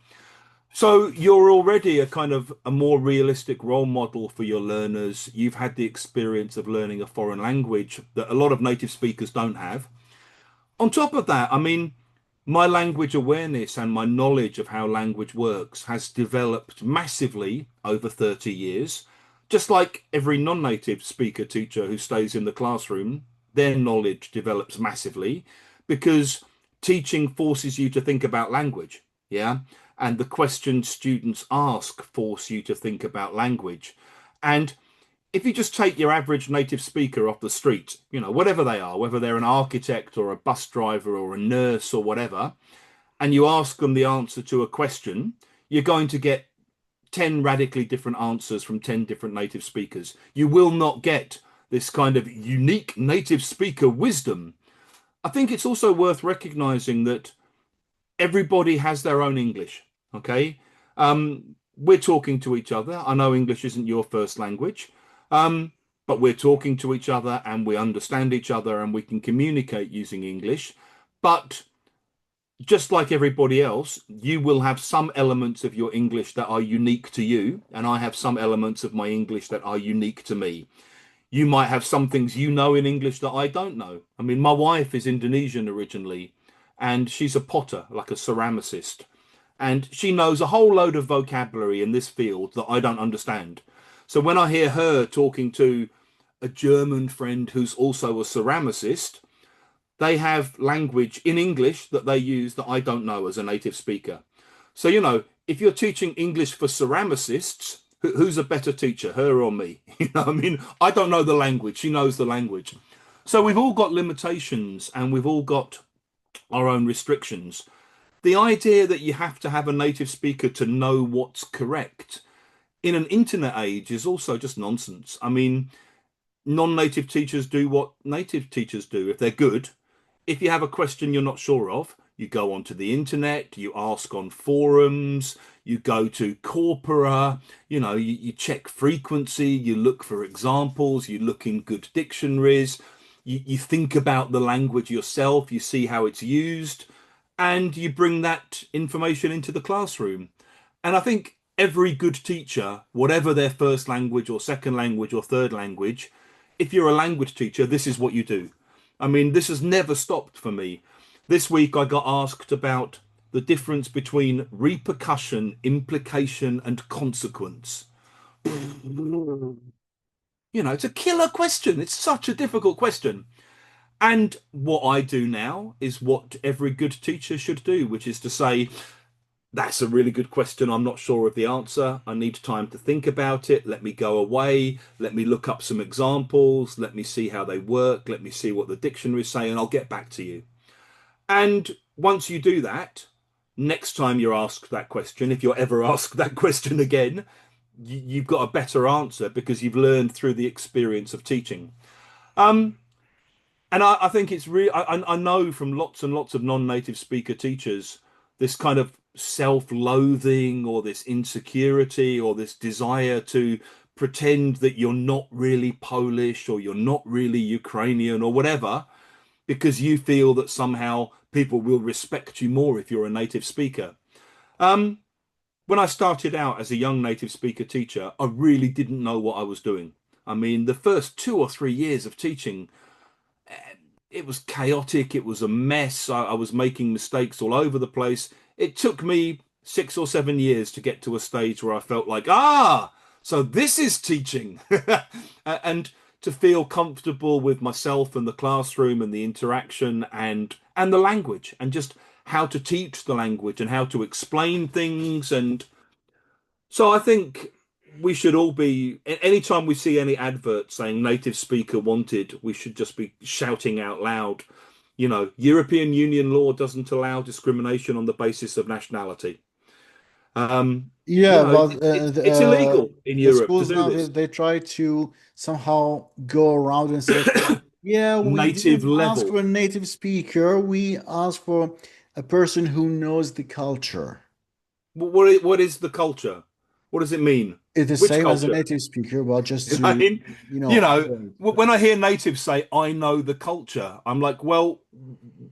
So you're already a kind of a more realistic role model for your learners. You've had the experience of learning a foreign language that a lot of native speakers don't have. On top of that, I mean, my language awareness and my knowledge of how language works has developed massively over 30 years. Just like every non-native speaker teacher who stays in the classroom, their knowledge develops massively because teaching forces you to think about language. Yeah. And the questions students ask force you to think about language. And if you just take your average native speaker off the street, whatever they are, whether they're an architect or a bus driver or a nurse or whatever, and you ask them the answer to a question, you're going to get 10 radically different answers from 10 different native speakers. You will not get this kind of unique native speaker wisdom I think it's also worth recognizing that everybody has their own English. Okay. We're talking to each other. I know English isn't your first language, but we're talking to each other and we understand each other and we can communicate using English. But just like everybody else, you will have some elements of your English that are unique to you, and I have some elements of my English that are unique to me. You might have some things you know in English that I don't know. I mean, my wife is Indonesian originally, and she's a potter, like a ceramicist, and she knows a whole load of vocabulary in this field that I don't understand. So when I hear her talking to a German friend who's also a ceramicist, they have language in English that they use that I don't know as a native speaker. So, if you're teaching English for ceramicists, who's a better teacher, her or me? I mean, I don't know the language. She knows the language. So we've all got limitations and we've all got our own restrictions. The idea that you have to have a native speaker to know what's correct in an internet age is also just nonsense. I mean, non-native teachers do what native teachers do. If they're good, if you have a question you're not sure of, you go onto the internet, you ask on forums, you go to corpora, you check frequency, you look for examples, you look in good dictionaries, you think about the language yourself, you see how it's used, and you bring that information into the classroom. And I think every good teacher, whatever their first language or second language or third language, if you're a language teacher, this is what you do. I mean, this has never stopped for me. This week I got asked about the difference between repercussion, implication, and consequence. It's a killer question. It's such a difficult question. And what I do now is what every good teacher should do, which is to say, that's a really good question. I'm not sure of the answer. I need time to think about it. Let me go away. Let me look up some examples. Let me see how they work. Let me see what the dictionary is saying, and I'll get back to you. And once you do that, next time you're asked that question, if you're ever asked that question again, you've got a better answer because you've learned through the experience of teaching. And I think it's really, I know from lots and lots of non-native speaker teachers, this kind of self-loathing or this insecurity or this desire to pretend that you're not really Polish or you're not really Ukrainian or whatever, because you feel that somehow people will respect you more if you're a native speaker. When I started out as a young native speaker teacher, I really didn't know what I was doing. I mean, the first 2 or 3 years of teaching, it was chaotic. It was a mess. I was making mistakes all over the place. It took me 6 or 7 years to get to a stage where I felt like, so this is teaching. And to feel comfortable with myself and the classroom and the interaction and the language and just how to teach the language and how to explain things. And so I think we should all be, anytime we see any advert saying native speaker wanted, we should just be shouting out loud, European Union law doesn't allow discrimination on the basis of nationality. Yeah, but It's illegal in the Europe to schools do now they, this. they try to somehow go around and say, yeah, we Native didn't ask level. for a native speaker, we asked for a person who knows the culture. What is the culture? What does it mean? It's the Which same as a culture? native speaker, but just I to, mean, avoid. when I hear natives say, I know the culture, I'm like, well,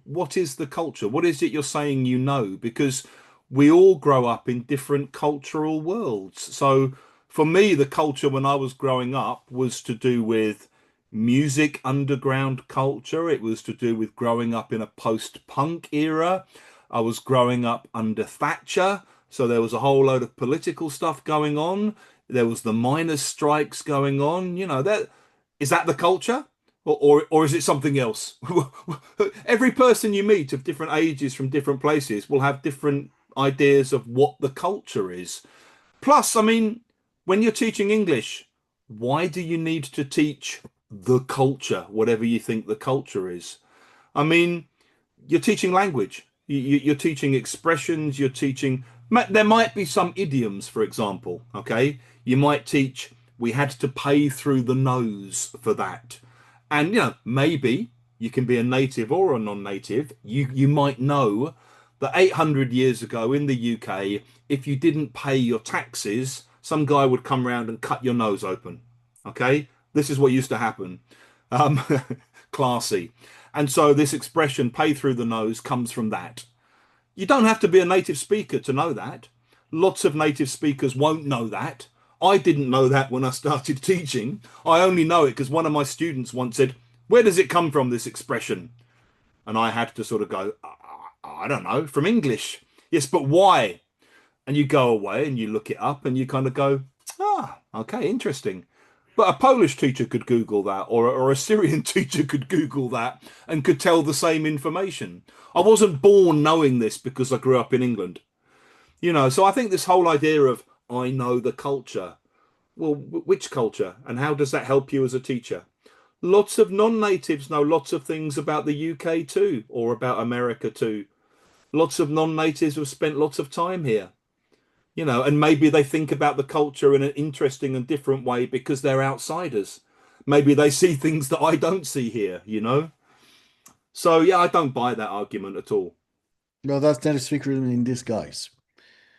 what is the culture? What is it you're saying you know? Because we all grow up in different cultural worlds. So for me, the culture when I was growing up was to do with music, underground culture. It was to do with growing up in a post-punk era. I was growing up under Thatcher. So there was a whole load of political stuff going on. There was the miners' strikes going on. That is that the culture, or is it something else? Every person you meet of different ages from different places will have different ideas of what the culture is. Plus, I mean, when you're teaching English, why do you need to teach the culture, whatever you think the culture is? I mean, you're teaching language. You're teaching expressions. You're teaching. There might be some idioms, for example. Okay, you might teach. We had to pay through the nose for that, and maybe You can be a native or a non-native. You might know that 800 years ago in the UK, if you didn't pay your taxes, some guy would come around and cut your nose open. Okay, this is what used to happen. Um, classy. And so this expression, pay through the nose, comes from that. You don't have to be a native speaker to know that. Lots of native speakers won't know that. I didn't know that when I started teaching. I only know it because one of my students once said, "Where does it come from, this expression?" And I had to sort of go, I don't know, from English. Yes, but why? And you go away and you look it up and you kind of go, okay, interesting. But a Polish teacher could Google that, or a Syrian teacher could Google that and could tell the same information. I wasn't born knowing this because I grew up in England, So I think this whole idea of I know the culture. Well, which culture, and how does that help you as a teacher? Lots of non-natives know lots of things about the UK too, or about America too. Lots of non-natives have spent lots of time here, and maybe they think about the culture in an interesting and different way because they're outsiders. Maybe they see things that I don't see here. So yeah, I don't buy that argument at all. Well, that's native speaker in disguise.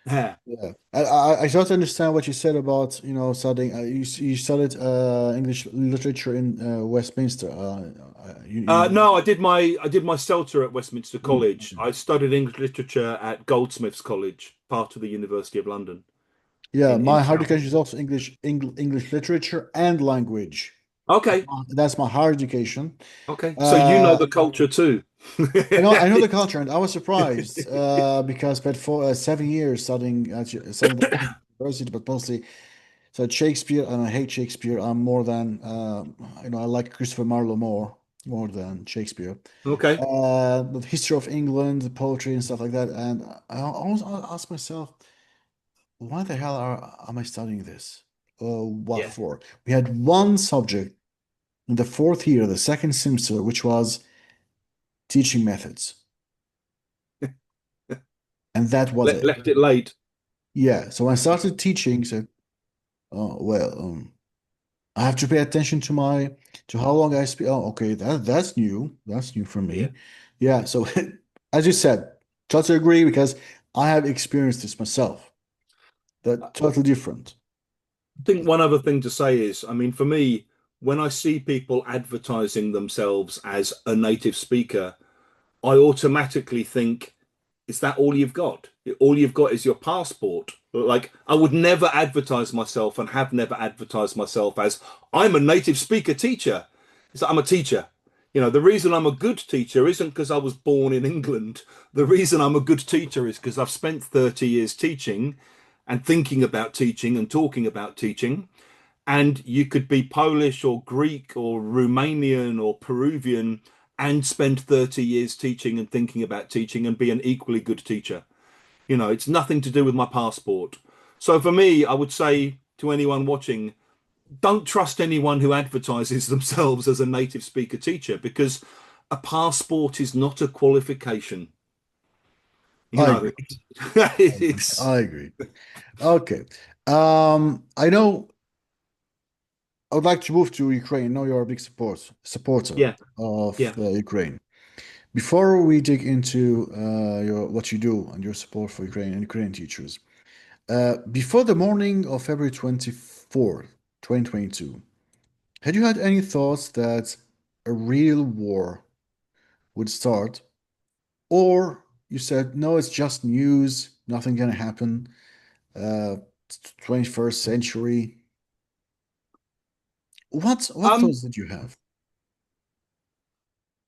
Yeah. Yeah, I totally understand what you said about studying. You studied English literature in Westminster. No, I did my CELTA at Westminster College. Okay. I studied English literature at Goldsmiths College, part of the University of London Yeah, in my higher South. education is also English literature and language. Okay, That's my higher education. okay. So you know Uh, the culture too. I know the culture, and I was surprised because I spent 7 years studying at studying at university, but mostly so Shakespeare, and I hate Shakespeare. I'm more than I like Christopher Marlowe more than Shakespeare. Okay. The history of England, the poetry and stuff like that, and I always ask myself, why the hell am I studying this? What Yeah. for? We had one subject in the fourth year, the second semester, which was teaching methods. And that was it. Left it late. Yeah. So when I started teaching, so oh well, I have to pay attention to how long I speak. Oh, okay, that's new. That's new for Yeah. me. Yeah. So as you said, totally agree because I have experienced this myself. That totally different. I think one other thing to say is, I mean, for me, when I see people advertising themselves as a native speaker, I automatically think, is that all you've got? All you've got is your passport. Like, I would never advertise myself and have never advertised myself as I'm a native speaker teacher. It's like I'm a teacher. The reason I'm a good teacher isn't because I was born in England. The reason I'm a good teacher is because I've spent 30 years teaching and thinking about teaching and talking about teaching. And you could be Polish or Greek or Romanian or Peruvian and spend 30 years teaching and thinking about teaching and be an equally good teacher. It's nothing to do with my passport. So for me, I would say to anyone watching, don't trust anyone who advertises themselves as a native speaker teacher because a passport is not a qualification. You I know, agree. it's I agree. Okay. I know I would like to move to Ukraine. I know you're a big supporter yeah, of yeah, Ukraine. Before we dig into your what you do and your support for Ukraine and Ukrainian teachers, before the morning of February 24th, 2022, had you had any thoughts that a real war would start, or you said no, it's just news, nothing gonna happen, 21st century? What um, thoughts did you have?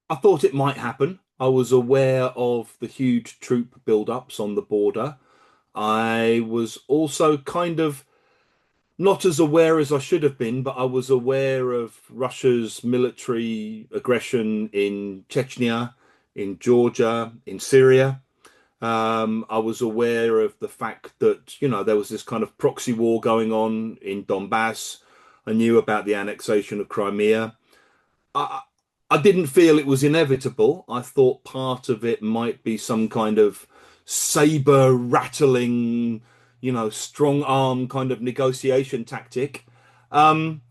I thought it might happen. I was aware of the huge troop build-ups on the border. I was also kind of not as aware as I should have been, but I was aware of Russia's military aggression in Chechnya, in Georgia, in Syria. I was aware of the fact that, there was this kind of proxy war going on in Donbass. I knew about the annexation of Crimea. I, I didn't feel it was inevitable. I thought part of it might be some kind of saber rattling, strong arm kind of negotiation tactic. Um,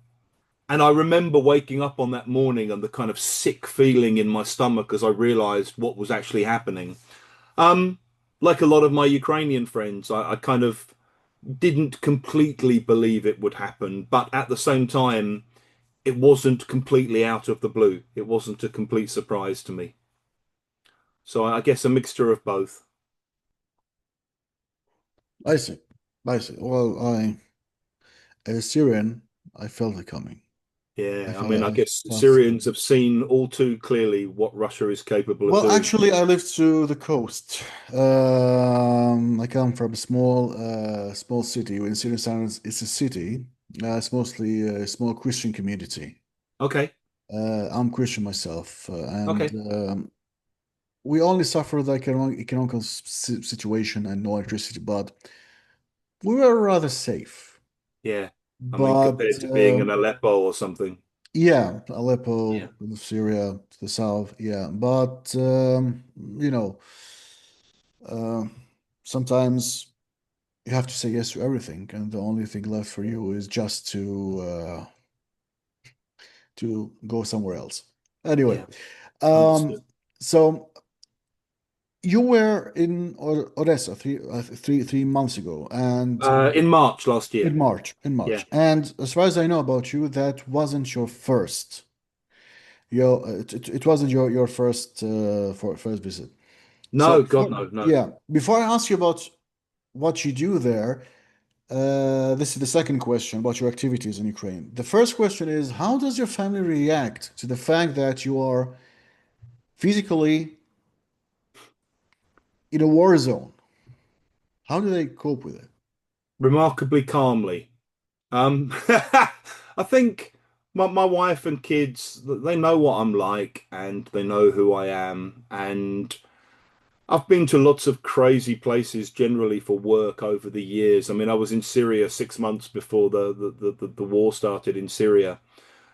And I remember waking up on that morning and the kind of sick feeling in my stomach as I realized what was actually happening. Um, like a lot of my Ukrainian friends, I kind of didn't completely believe it would happen, but at the same time, it wasn't completely out of the blue. It wasn't a complete surprise to me. So I guess a mixture of both. I see. I see. Well, as a Syrian, I felt it coming. I Yeah, I felt, mean, I I guess felt it. Syrians have seen all too clearly what Russia is capable of Well, doing. actually, I live to the coast. I come from a small city. In Syrian standards, it's a city. It's mostly a small Christian community. Okay, I'm Christian myself, and okay, we only suffer the economical situation and no electricity, but we were rather safe. yeah. I mean, But compared to being in Aleppo or something. yeah, Yeah, Aleppo, Syria to the south, yeah. But uh, sometimes you have to say yes to everything, and the only thing left for you is just to go somewhere else. Anyway, yeah, um, understood. so you were in Odessa 3 months ago, and In March last year. In Yeah. March, and as far as I know about you, that wasn't your first. It wasn't your first visit. So No, God, no, no. yeah, before I ask you about what you do there, this is the second question about your activities in Ukraine. The first question is, how does your family react to the fact that you are physically in a war zone? How do they cope with it? Remarkably calmly. I think my wife and kids, they know what I'm like and they know who I am. And I've been to lots of crazy places generally for work over the years. I mean, I was in Syria 6 months before the war started in Syria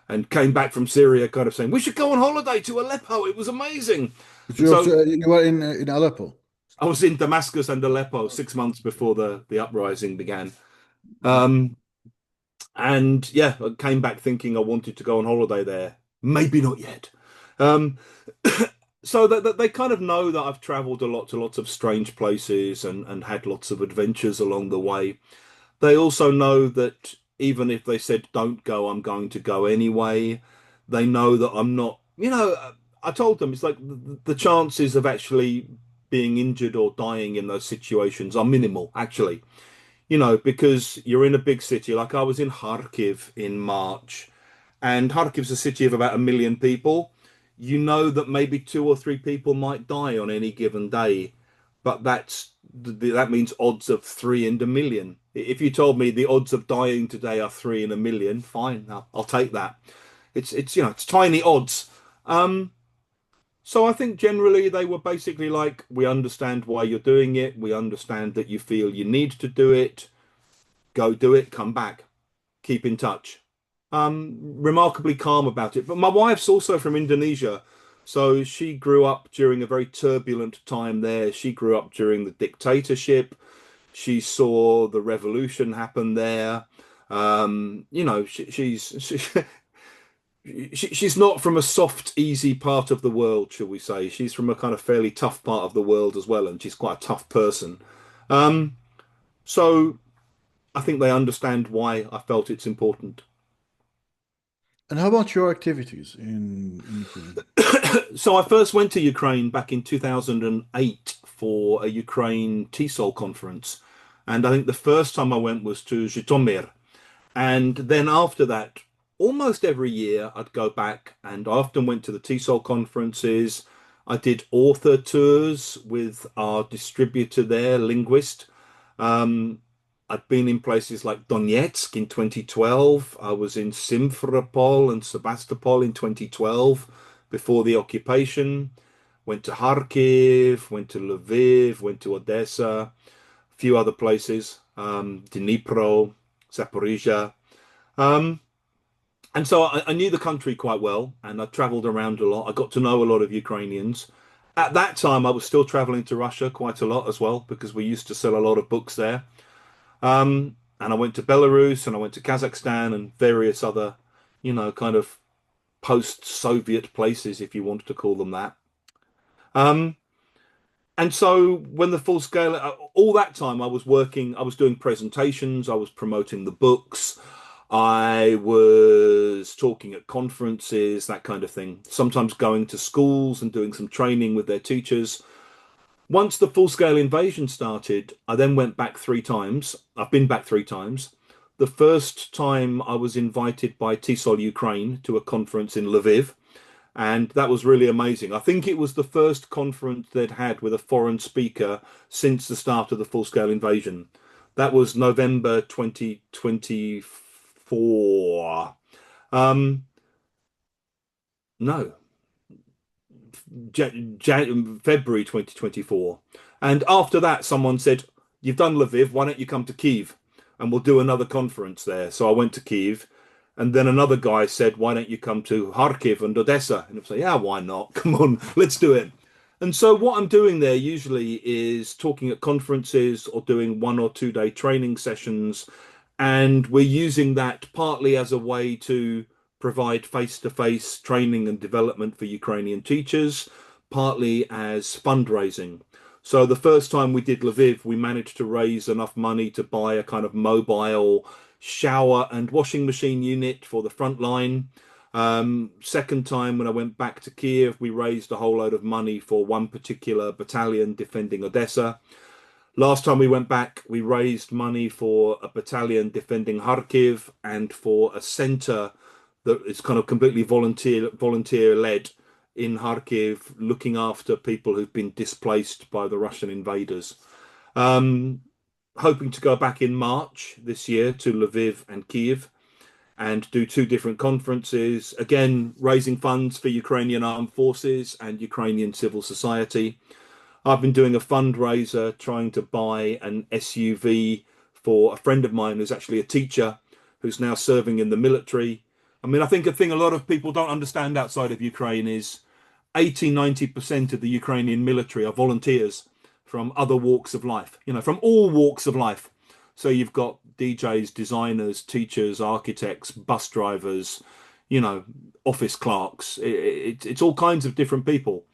and came back from Syria kind of saying, we should go on holiday to Aleppo. It was amazing. But And so you were in Aleppo. I was in Damascus and Aleppo 6 months before the uprising began. Um, and yeah, I came back thinking I wanted to go on holiday there. Maybe not yet. Um, so that they kind of know that I've traveled a lot to lots of strange places and had lots of adventures along the way. They also know that even if they said don't go, I'm going to go anyway. They know that I'm not, I told them it's like the chances of actually being injured or dying in those situations are minimal, actually. Because you're in a big city. Like I was in Kharkiv in March, and Kharkiv's a city of about 1 million people. You know that maybe two or three people might die on any given day, but that means odds of 3 in 1 million. If you told me the odds of dying today are 3 in 1 million, fine, I'll take that. It's tiny odds. Um, so I think generally they were basically like, we understand why you're doing it. We understand that you feel you need to do it. Go do it, come back, keep in touch. Remarkably calm about it. But my wife's also from Indonesia. So she grew up during a very turbulent time there. She grew up during the dictatorship. She saw the revolution happen there. She's not from a soft, easy part of the world, shall we say. She's from a kind of fairly tough part of the world as well, and she's quite a tough person. Um, so I think they understand why I felt it's important. And how about your activities in Ukraine? So I first went to Ukraine back in 2008 for a Ukraine TESOL conference. And I think the first time I went was to Zhytomyr. And then after that, almost every year I'd go back and I often went to the TESOL conferences. I did author tours with our distributor there, Linguist. Um, I'd been in places like Donetsk in 2012. I was in Simferopol and Sebastopol in 2012 before the occupation. Went to Kharkiv, went to Lviv, went to Odessa, a few other places, Dnipro, Zaporizhia. Um, and so I knew the country quite well and I traveled around a lot. I got to know a lot of Ukrainians. At that time, I was still traveling to Russia quite a lot as well because we used to sell a lot of books there. And I went to Belarus and I went to Kazakhstan and various other, kind of post-Soviet places, if you wanted to call them that. Um, and so when the full scale, all that time I was working, I was doing presentations, I was promoting the books, I was talking at conferences, that kind of thing. Sometimes going to schools and doing some training with their teachers. Once the full scale invasion started, I then went back 3 times. I've been back 3 times. The first time I was invited by TESOL Ukraine to a conference in Lviv, and that was really amazing. I think it was the first conference they'd had with a foreign speaker since the start of the full scale invasion. That was November 2024. No, February 2024. And after that, someone said, "You've done Lviv, why don't you come to Kiev and we'll do another conference there?" So I went to Kiev. And then another guy said, "Why don't you come to Kharkiv and Odessa?" And I say, "Yeah, why not? Come on, let's do it." And so what I'm doing there usually is talking at conferences or doing 1 or 2 day training sessions. And we're using that partly as a way to provide face-to-face training and development for Ukrainian teachers, partly as fundraising. So the first time we did Lviv, we managed to raise enough money to buy a kind of mobile shower and washing machine unit for the front line. Second time when I went back to Kiev, we raised a whole load of money for one particular battalion defending Odessa. Last time we went back, we raised money for a battalion defending Kharkiv and for a center that is kind of completely volunteer led in Kharkiv, looking after people who've been displaced by the Russian invaders. Um, Hoping to go back in March this year to Lviv and Kiev and do 2 different conferences, again, raising funds for Ukrainian armed forces and Ukrainian civil society. I've been doing a fundraiser trying to buy an SUV for a friend of mine who's actually a teacher who's now serving in the military. I mean, I think a thing a lot of people don't understand outside of Ukraine is 80–90% of the Ukrainian military are volunteers from other walks of life, from all walks of life. So you've got DJs, designers, teachers, architects, bus drivers, office clerks. It's all kinds of different people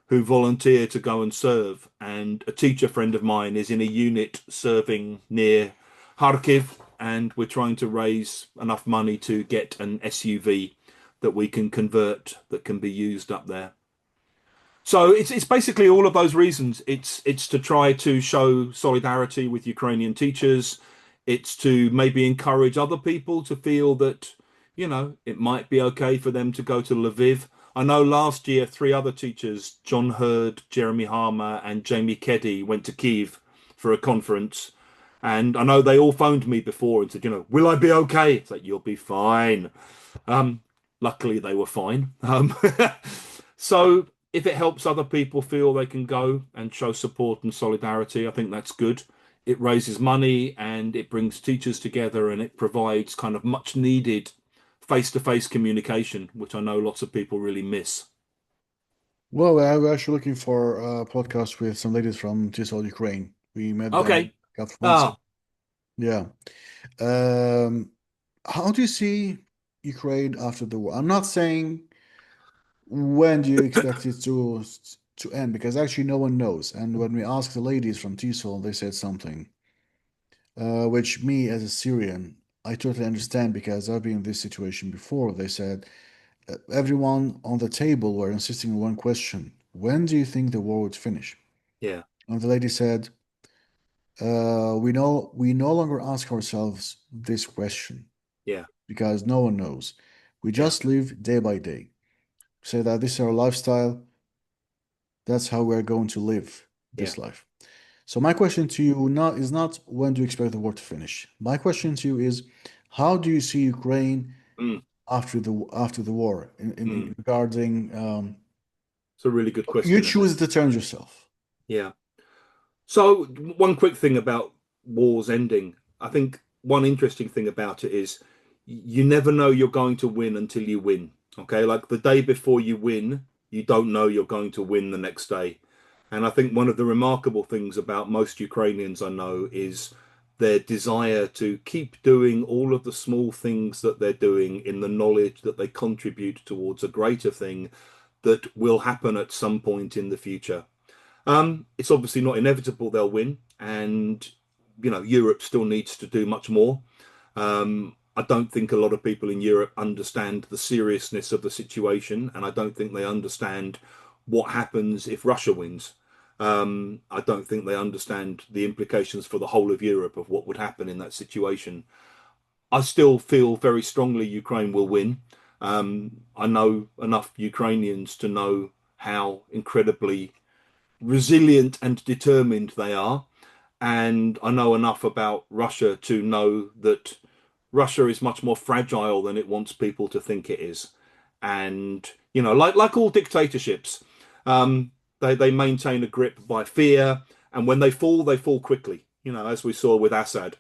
who volunteer to go and serve. And a teacher friend of mine is in a unit serving near Kharkiv, and we're trying to raise enough money to get an SUV that we can convert that can be used up there. So it's basically all of those reasons. It's to try to show solidarity with Ukrainian teachers. It's to maybe encourage other people to feel that, it might be okay for them to go to Lviv. I know last year 3 other teachers, John Hurd, Jeremy Harmer, and Jamie Keddy, went to Kiev for a conference. And I know they all phoned me before and said, "Will I be okay?" It's like, "You'll be fine." Luckily, they were fine. So if it helps other people feel they can go and show support and solidarity, I think that's good. It raises money and it brings teachers together and it provides kind of much needed face-to-face communication, which I know lots of people really miss. Well, I was actually looking for a podcast with some ladies from TESOL Ukraine. We met them Okay. a couple of months ago. Ah, Yeah. Um, how do you see Ukraine after the war? I'm not saying when do you expect it to end, because actually no one knows. And when we asked the ladies from TESOL, they said something, which me as a Syrian, I totally understand because I've been in this situation before. They said everyone on the table were insisting on one question: when do you think the war would finish? yeah, And the lady said, we no longer ask ourselves this question yeah, because no one knows. We yeah, just live day by day. Say that this is our lifestyle. That's how we're going to live yeah. this life. So my question to you not is not when do you expect the war to finish? My question to you is how do you see Ukraine Mm, after the war in mm. regarding It's a really good you question, isn't it? choose the terms yourself. Yeah. So one quick thing about wars ending, I think one interesting thing about it is you never know you're going to win until you win. Okay, like the day before you win, you don't know you're going to win the next day. And I think one of the remarkable things about most Ukrainians I know is their desire to keep doing all of the small things that they're doing in the knowledge that they contribute towards a greater thing that will happen at some point in the future. It's obviously not inevitable they'll win, and Europe still needs to do much more. I don't think a lot of people in Europe understand the seriousness of the situation, and I don't think they understand what happens if Russia wins. I don't think they understand the implications for the whole of Europe of what would happen in that situation. I still feel very strongly Ukraine will win. I know enough Ukrainians to know how incredibly resilient and determined they are. And I know enough about Russia to know that Russia is much more fragile than it wants people to think it is. And, like all dictatorships, they maintain a grip by fear. And when they fall quickly, as we saw with Assad.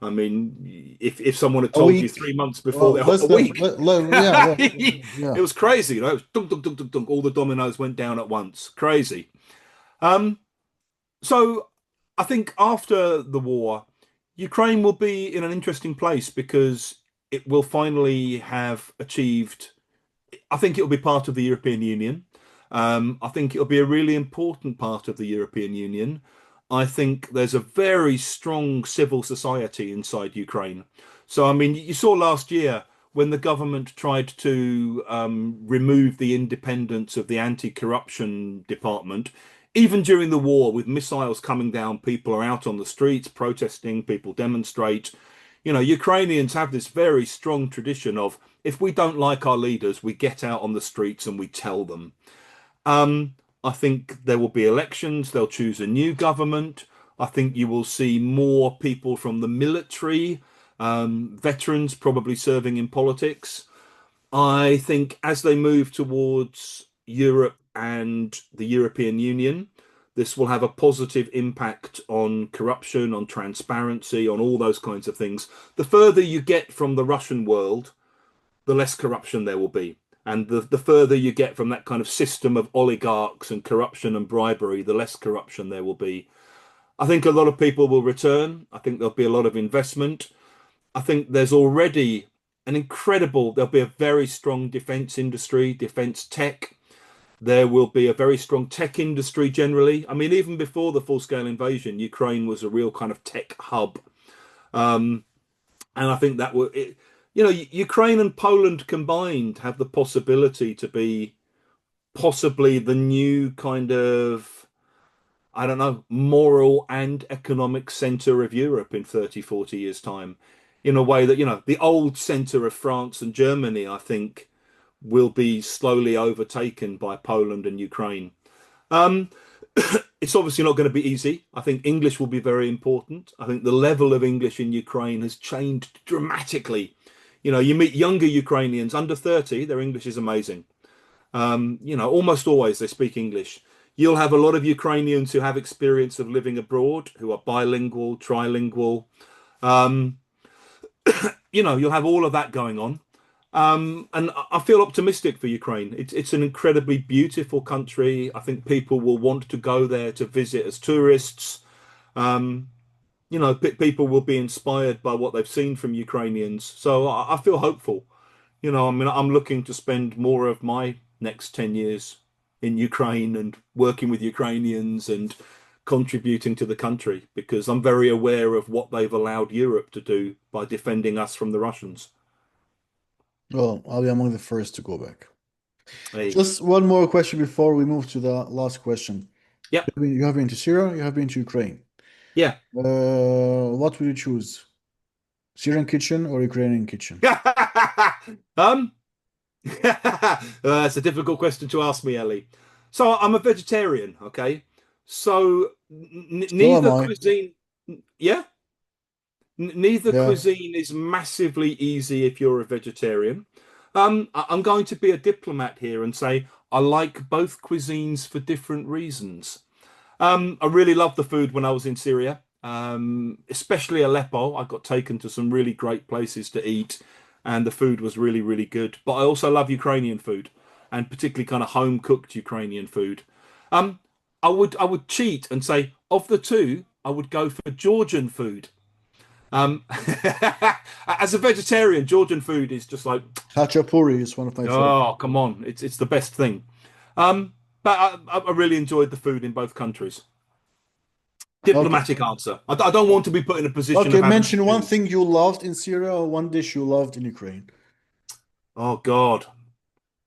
I mean, if someone had A told you week. 3 months before, Well, a week, yeah, it yeah. was crazy. It was dunk, dunk, dunk, dunk, dunk. All the dominoes went down at once. Crazy. Um, so I think after the war, Ukraine will be in an interesting place because it will finally have achieved. I think it'll be part of the European Union. I think it'll be a really important part of the European Union. I think there's a very strong civil society inside Ukraine. So, I mean, you saw last year when the government tried to remove the independence of the anti-corruption department, even during the war, with missiles coming down, people are out on the streets protesting, people demonstrate. Ukrainians have this very strong tradition of if we don't like our leaders, we get out on the streets and we tell them. Um, I think there will be elections, they'll choose a new government. I think you will see more people from the military, veterans probably serving in politics. I think as they move towards Europe and the European Union, this will have a positive impact on corruption, on transparency, on all those kinds of things. The further you get from the Russian world, the less corruption there will be. And the further you get from that kind of system of oligarchs and corruption and bribery, the less corruption there will be. I think a lot of people will return. I think there'll be a lot of investment. I think there's already there'll be a very strong defense industry, defense tech. There will be a very strong tech industry generally. I mean, even before the full-scale invasion, Ukraine was a real kind of tech hub. Um, and I think that Ukraine and Poland combined have the possibility to be possibly the new kind of, I don't know, moral and economic center of Europe in 30, 40 years' time, in a way that, the old center of France and Germany, I think, will be slowly overtaken by Poland and Ukraine. Um, it's obviously not going to be easy. I think English will be very important. I think the level of English in Ukraine has changed dramatically. You meet younger Ukrainians under 30, their English is amazing. Almost always they speak English. You'll have a lot of Ukrainians who have experience of living abroad, who are bilingual, trilingual. Um, you'll have all of that going on. And I feel optimistic for Ukraine. It's an incredibly beautiful country. I think people will want to go there to visit as tourists. Um, people will be inspired by what they've seen from Ukrainians. So I feel hopeful. I mean, I'm looking to spend more of my next 10 years in Ukraine and working with Ukrainians and contributing to the country because I'm very aware of what they've allowed Europe to do by defending us from the Russians. Well, I'll be among the first to go back. Hey, Just one more question before we move to the last question. yep, You have been to Syria, you have been to Ukraine. yeah. What will you choose? Syrian kitchen or Ukrainian kitchen? um, that's a difficult question to ask me, Ellie. So I'm a vegetarian, okay? So So am neither I. cuisine, yeah, neither Yeah. cuisine is massively easy if you're a vegetarian. I'm going to be a diplomat here and say I like both cuisines for different reasons. I really loved the food when I was in Syria, especially Aleppo. I got taken to some really great places to eat, and the food was really, really good. But I also love Ukrainian food, and particularly kind of home cooked Ukrainian food. Um, I would cheat and say of the two, I would go for Georgian food. Um, as a vegetarian, Georgian food is just like, Khachapuri is one of my favorites. oh, come on, it's the best thing. But I really enjoyed the food in both countries. Okay. Diplomatic answer. I don't want to be put in a position Okay, of having to mention one choose. thing you loved in Syria or one dish you loved in Ukraine. Oh God.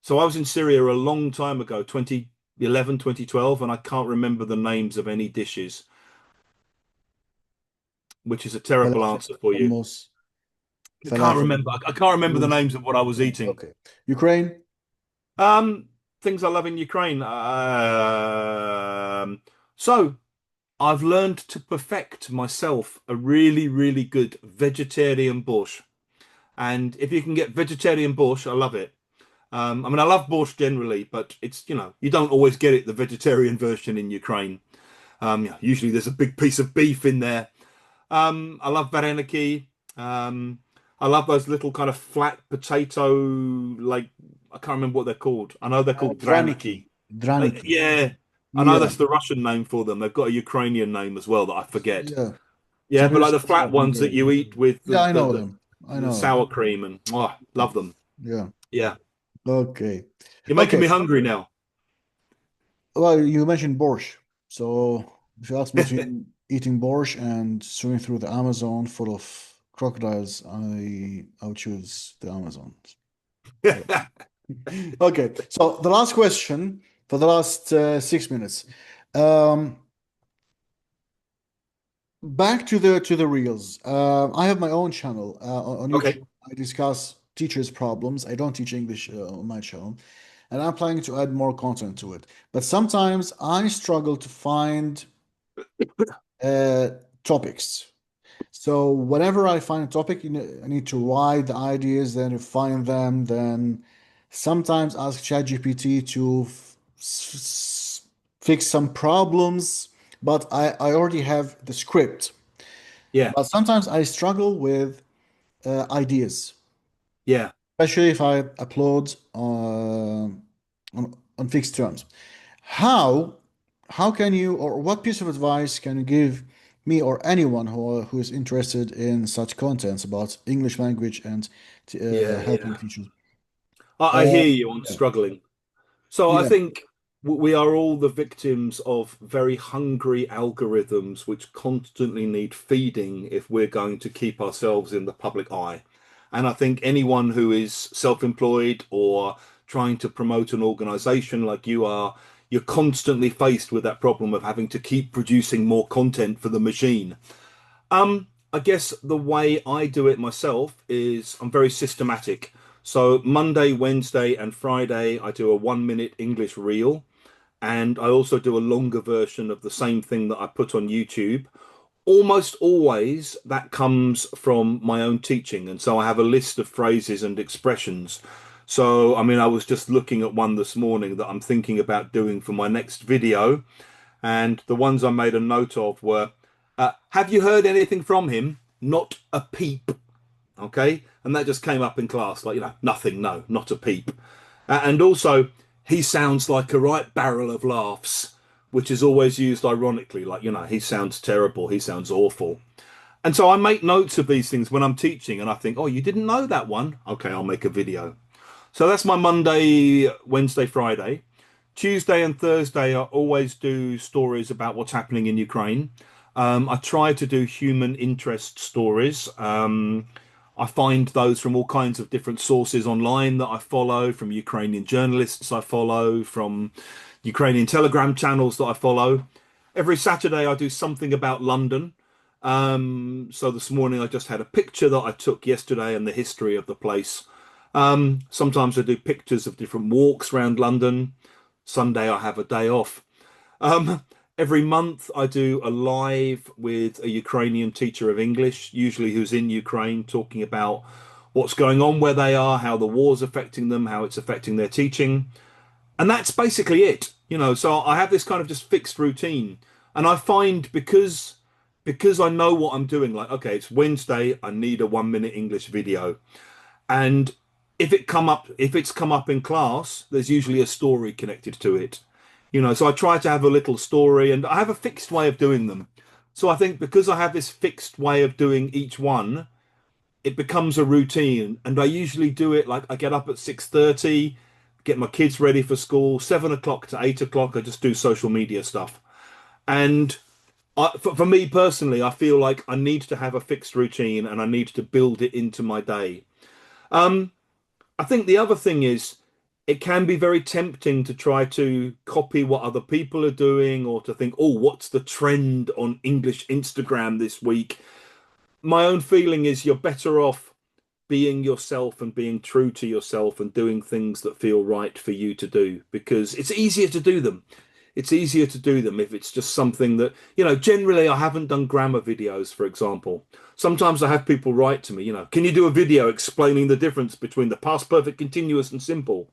So I was in Syria a long time ago, 2011, 2012, and I can't remember the names of any dishes, which is a terrible Falafel, answer for you. hummus, I can't falafel, remember. I can't remember the hummus. names of what I was eating. Okay. Ukraine? Um, Things I love in Ukraine. So I've learned to perfect myself a really, really good vegetarian borscht. And if you can get vegetarian borscht, I love it. I mean, I love borscht generally, but it's, you don't always get it, the vegetarian version in Ukraine. Yeah, usually there's a big piece of beef in there. I love vareniki. I love those little kind of flat potato, like, I can't remember what they're called. I know they're called Draniki. draniki. Draniki. Yeah, I know Yeah. that's the Russian name for them. They've got a Ukrainian name as well that I forget. Yeah. Yeah, but like Sometimes the it's flat ones that you eat with yeah, I know them. I the know them. sour cream and oh, love them. Yeah. Yeah, Okay. you're making Okay. me hungry now. Well, you mentioned borscht. So if you ask me between eating borscht and swimming through the Amazon full of crocodiles, I would choose the Amazon. Yeah. Okay. So the last question for the last 6 minutes. Um, Back to the reels. I have my own channel on Okay. YouTube. I discuss teachers' problems. I don't teach English on my channel, and I'm planning to add more content to it. But sometimes I struggle to find uh, topics. So whenever I find a topic, I need to write the ideas, then refine them, then sometimes ask ChatGPT to fix some problems. But I already have the script. Yeah. But sometimes I struggle with ideas, Yeah. especially if I upload on fixed terms. How how can you or what piece of advice can you give me or anyone who is interested in such contents about English language and Yeah. helping Yeah. teachers? I Uh, hear you on yeah, struggling. So I yeah, think we are all the victims of very hungry algorithms which constantly need feeding if we're going to keep ourselves in the public eye. And I think anyone who is self-employed or trying to promote an organization like you are, you're constantly faced with that problem of having to keep producing more content for the machine. I guess the way I do it myself is I'm very systematic. So Monday, Wednesday, and Friday, I do a 1 minute English reel. And I also do a longer version of the same thing that I put on YouTube. Almost always that comes from my own teaching. And so I have a list of phrases and expressions. So, I mean, I was just looking at one this morning that I'm thinking about doing for my next video. And the ones I made a note of were, have you heard anything from him? Not a peep. Okay. And that just came up in class, like, nothing, no, not a peep. And also, he sounds like a right barrel of laughs, which is always used ironically, like, he sounds terrible, he sounds awful. And so I make notes of these things when I'm teaching, and I think, oh, you didn't know that one? Okay, I'll make a video. So that's my Monday, Wednesday, Friday. Tuesday and Thursday, I always do stories about what's happening in Ukraine. I try to do human interest stories. I find those from all kinds of different sources online that I follow, from Ukrainian journalists I follow, from Ukrainian Telegram channels that I follow. Every Saturday, I do something about London. So this morning, I just had a picture that I took yesterday and the history of the place. Sometimes I do pictures of different walks around London. Sunday I have a day off. Um, every month I do a live with a Ukrainian teacher of English, usually who's in Ukraine, talking about what's going on where they are, how the war's affecting them, how it's affecting their teaching. And that's basically it. So I have this kind of just fixed routine. And I find because I know what I'm doing, like, okay, it's Wednesday, I need a 1 minute English video. And if it's come up in class, there's usually a story connected to it. So I try to have a little story and I have a fixed way of doing them. So I think because I have this fixed way of doing each one, it becomes a routine. And I usually do it like I get up at 6:30, get my kids ready for school, 7 o'clock to 8 o'clock, I just do social media stuff. And for me personally, I feel like I need to have a fixed routine and I need to build it into my day. Um, I think the other thing is it can be very tempting to try to copy what other people are doing or to think, oh, what's the trend on English Instagram this week? My own feeling is you're better off being yourself and being true to yourself and doing things that feel right for you to do because it's easier to do them. It's easier to do them if it's just something that, generally I haven't done grammar videos, for example. Sometimes I have people write to me, can you do a video explaining the difference between the past perfect continuous and simple?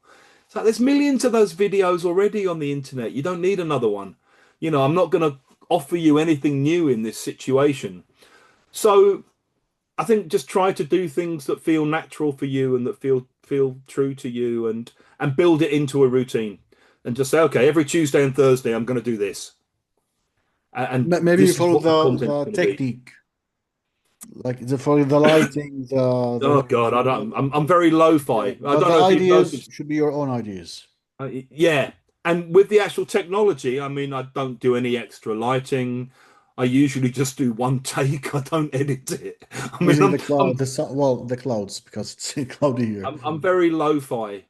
So there's millions of those videos already on the internet. You don't need another one. I'm not going to offer you anything new in this situation. So I think just try to do things that feel natural for you and that feel true to you and build it into a routine and just say, okay, every Tuesday and Thursday I'm going to do this. And Maybe you this is follow what the content's the going to be. technique, like follow the lighting, the Oh way God, I you, don't, I'm very yeah, lo-fi. I but don't the know if you've ideas noticed. should be your own ideas. Yeah. And with the actual technology, I mean, I don't do any extra lighting. I usually just do one take. I don't edit it. I mean, Using the cloud, well, the clouds because it's cloudy here. I'm very lo-fi.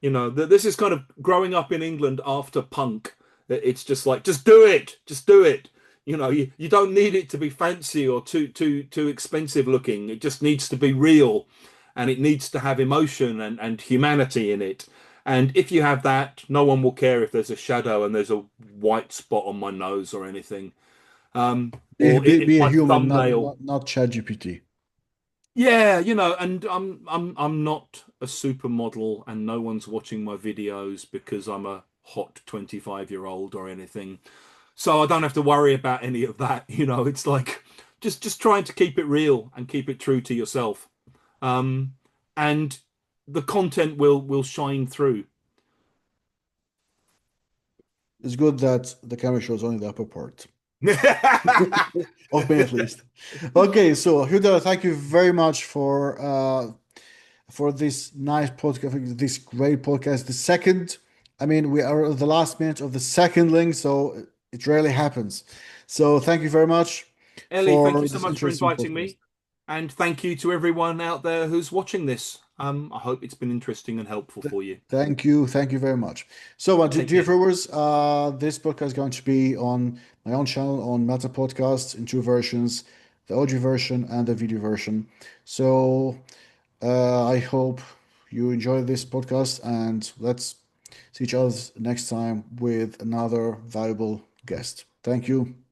This is kind of growing up in England after punk. It's just like, just do it, just do it. You don't need it to be fancy or too expensive looking. It just needs to be real, and it needs to have emotion and humanity in it. And if you have that, no one will care if there's a shadow and there's a white spot on my nose or anything. Or in Be a my human, thumbnail. not ChatGPT. Yeah, and I'm not a supermodel and no one's watching my videos because I'm a hot 25-year-old or anything. So I don't have to worry about any of that. It's like just trying to keep it real and keep it true to yourself. Um, and the content will shine through. It's good that the camera shows only the upper part. Of me at least. Okay, so Huda, thank you very much for this nice podcast, this great podcast. The second, I mean, we are at the last minute of the second link, so it rarely happens. So thank you very much Ellie, thank for you so this much for interesting inviting podcast. me. And thank you to everyone out there who's watching this. I hope it's been interesting and helpful for you. Thank you very much. So, Take dear care. viewers, this podcast is going to be on my own channel on Meta Podcasts in two versions, the audio version and the video version. So, I hope you enjoy this podcast and let's see each other next time with another valuable guest. Thank you.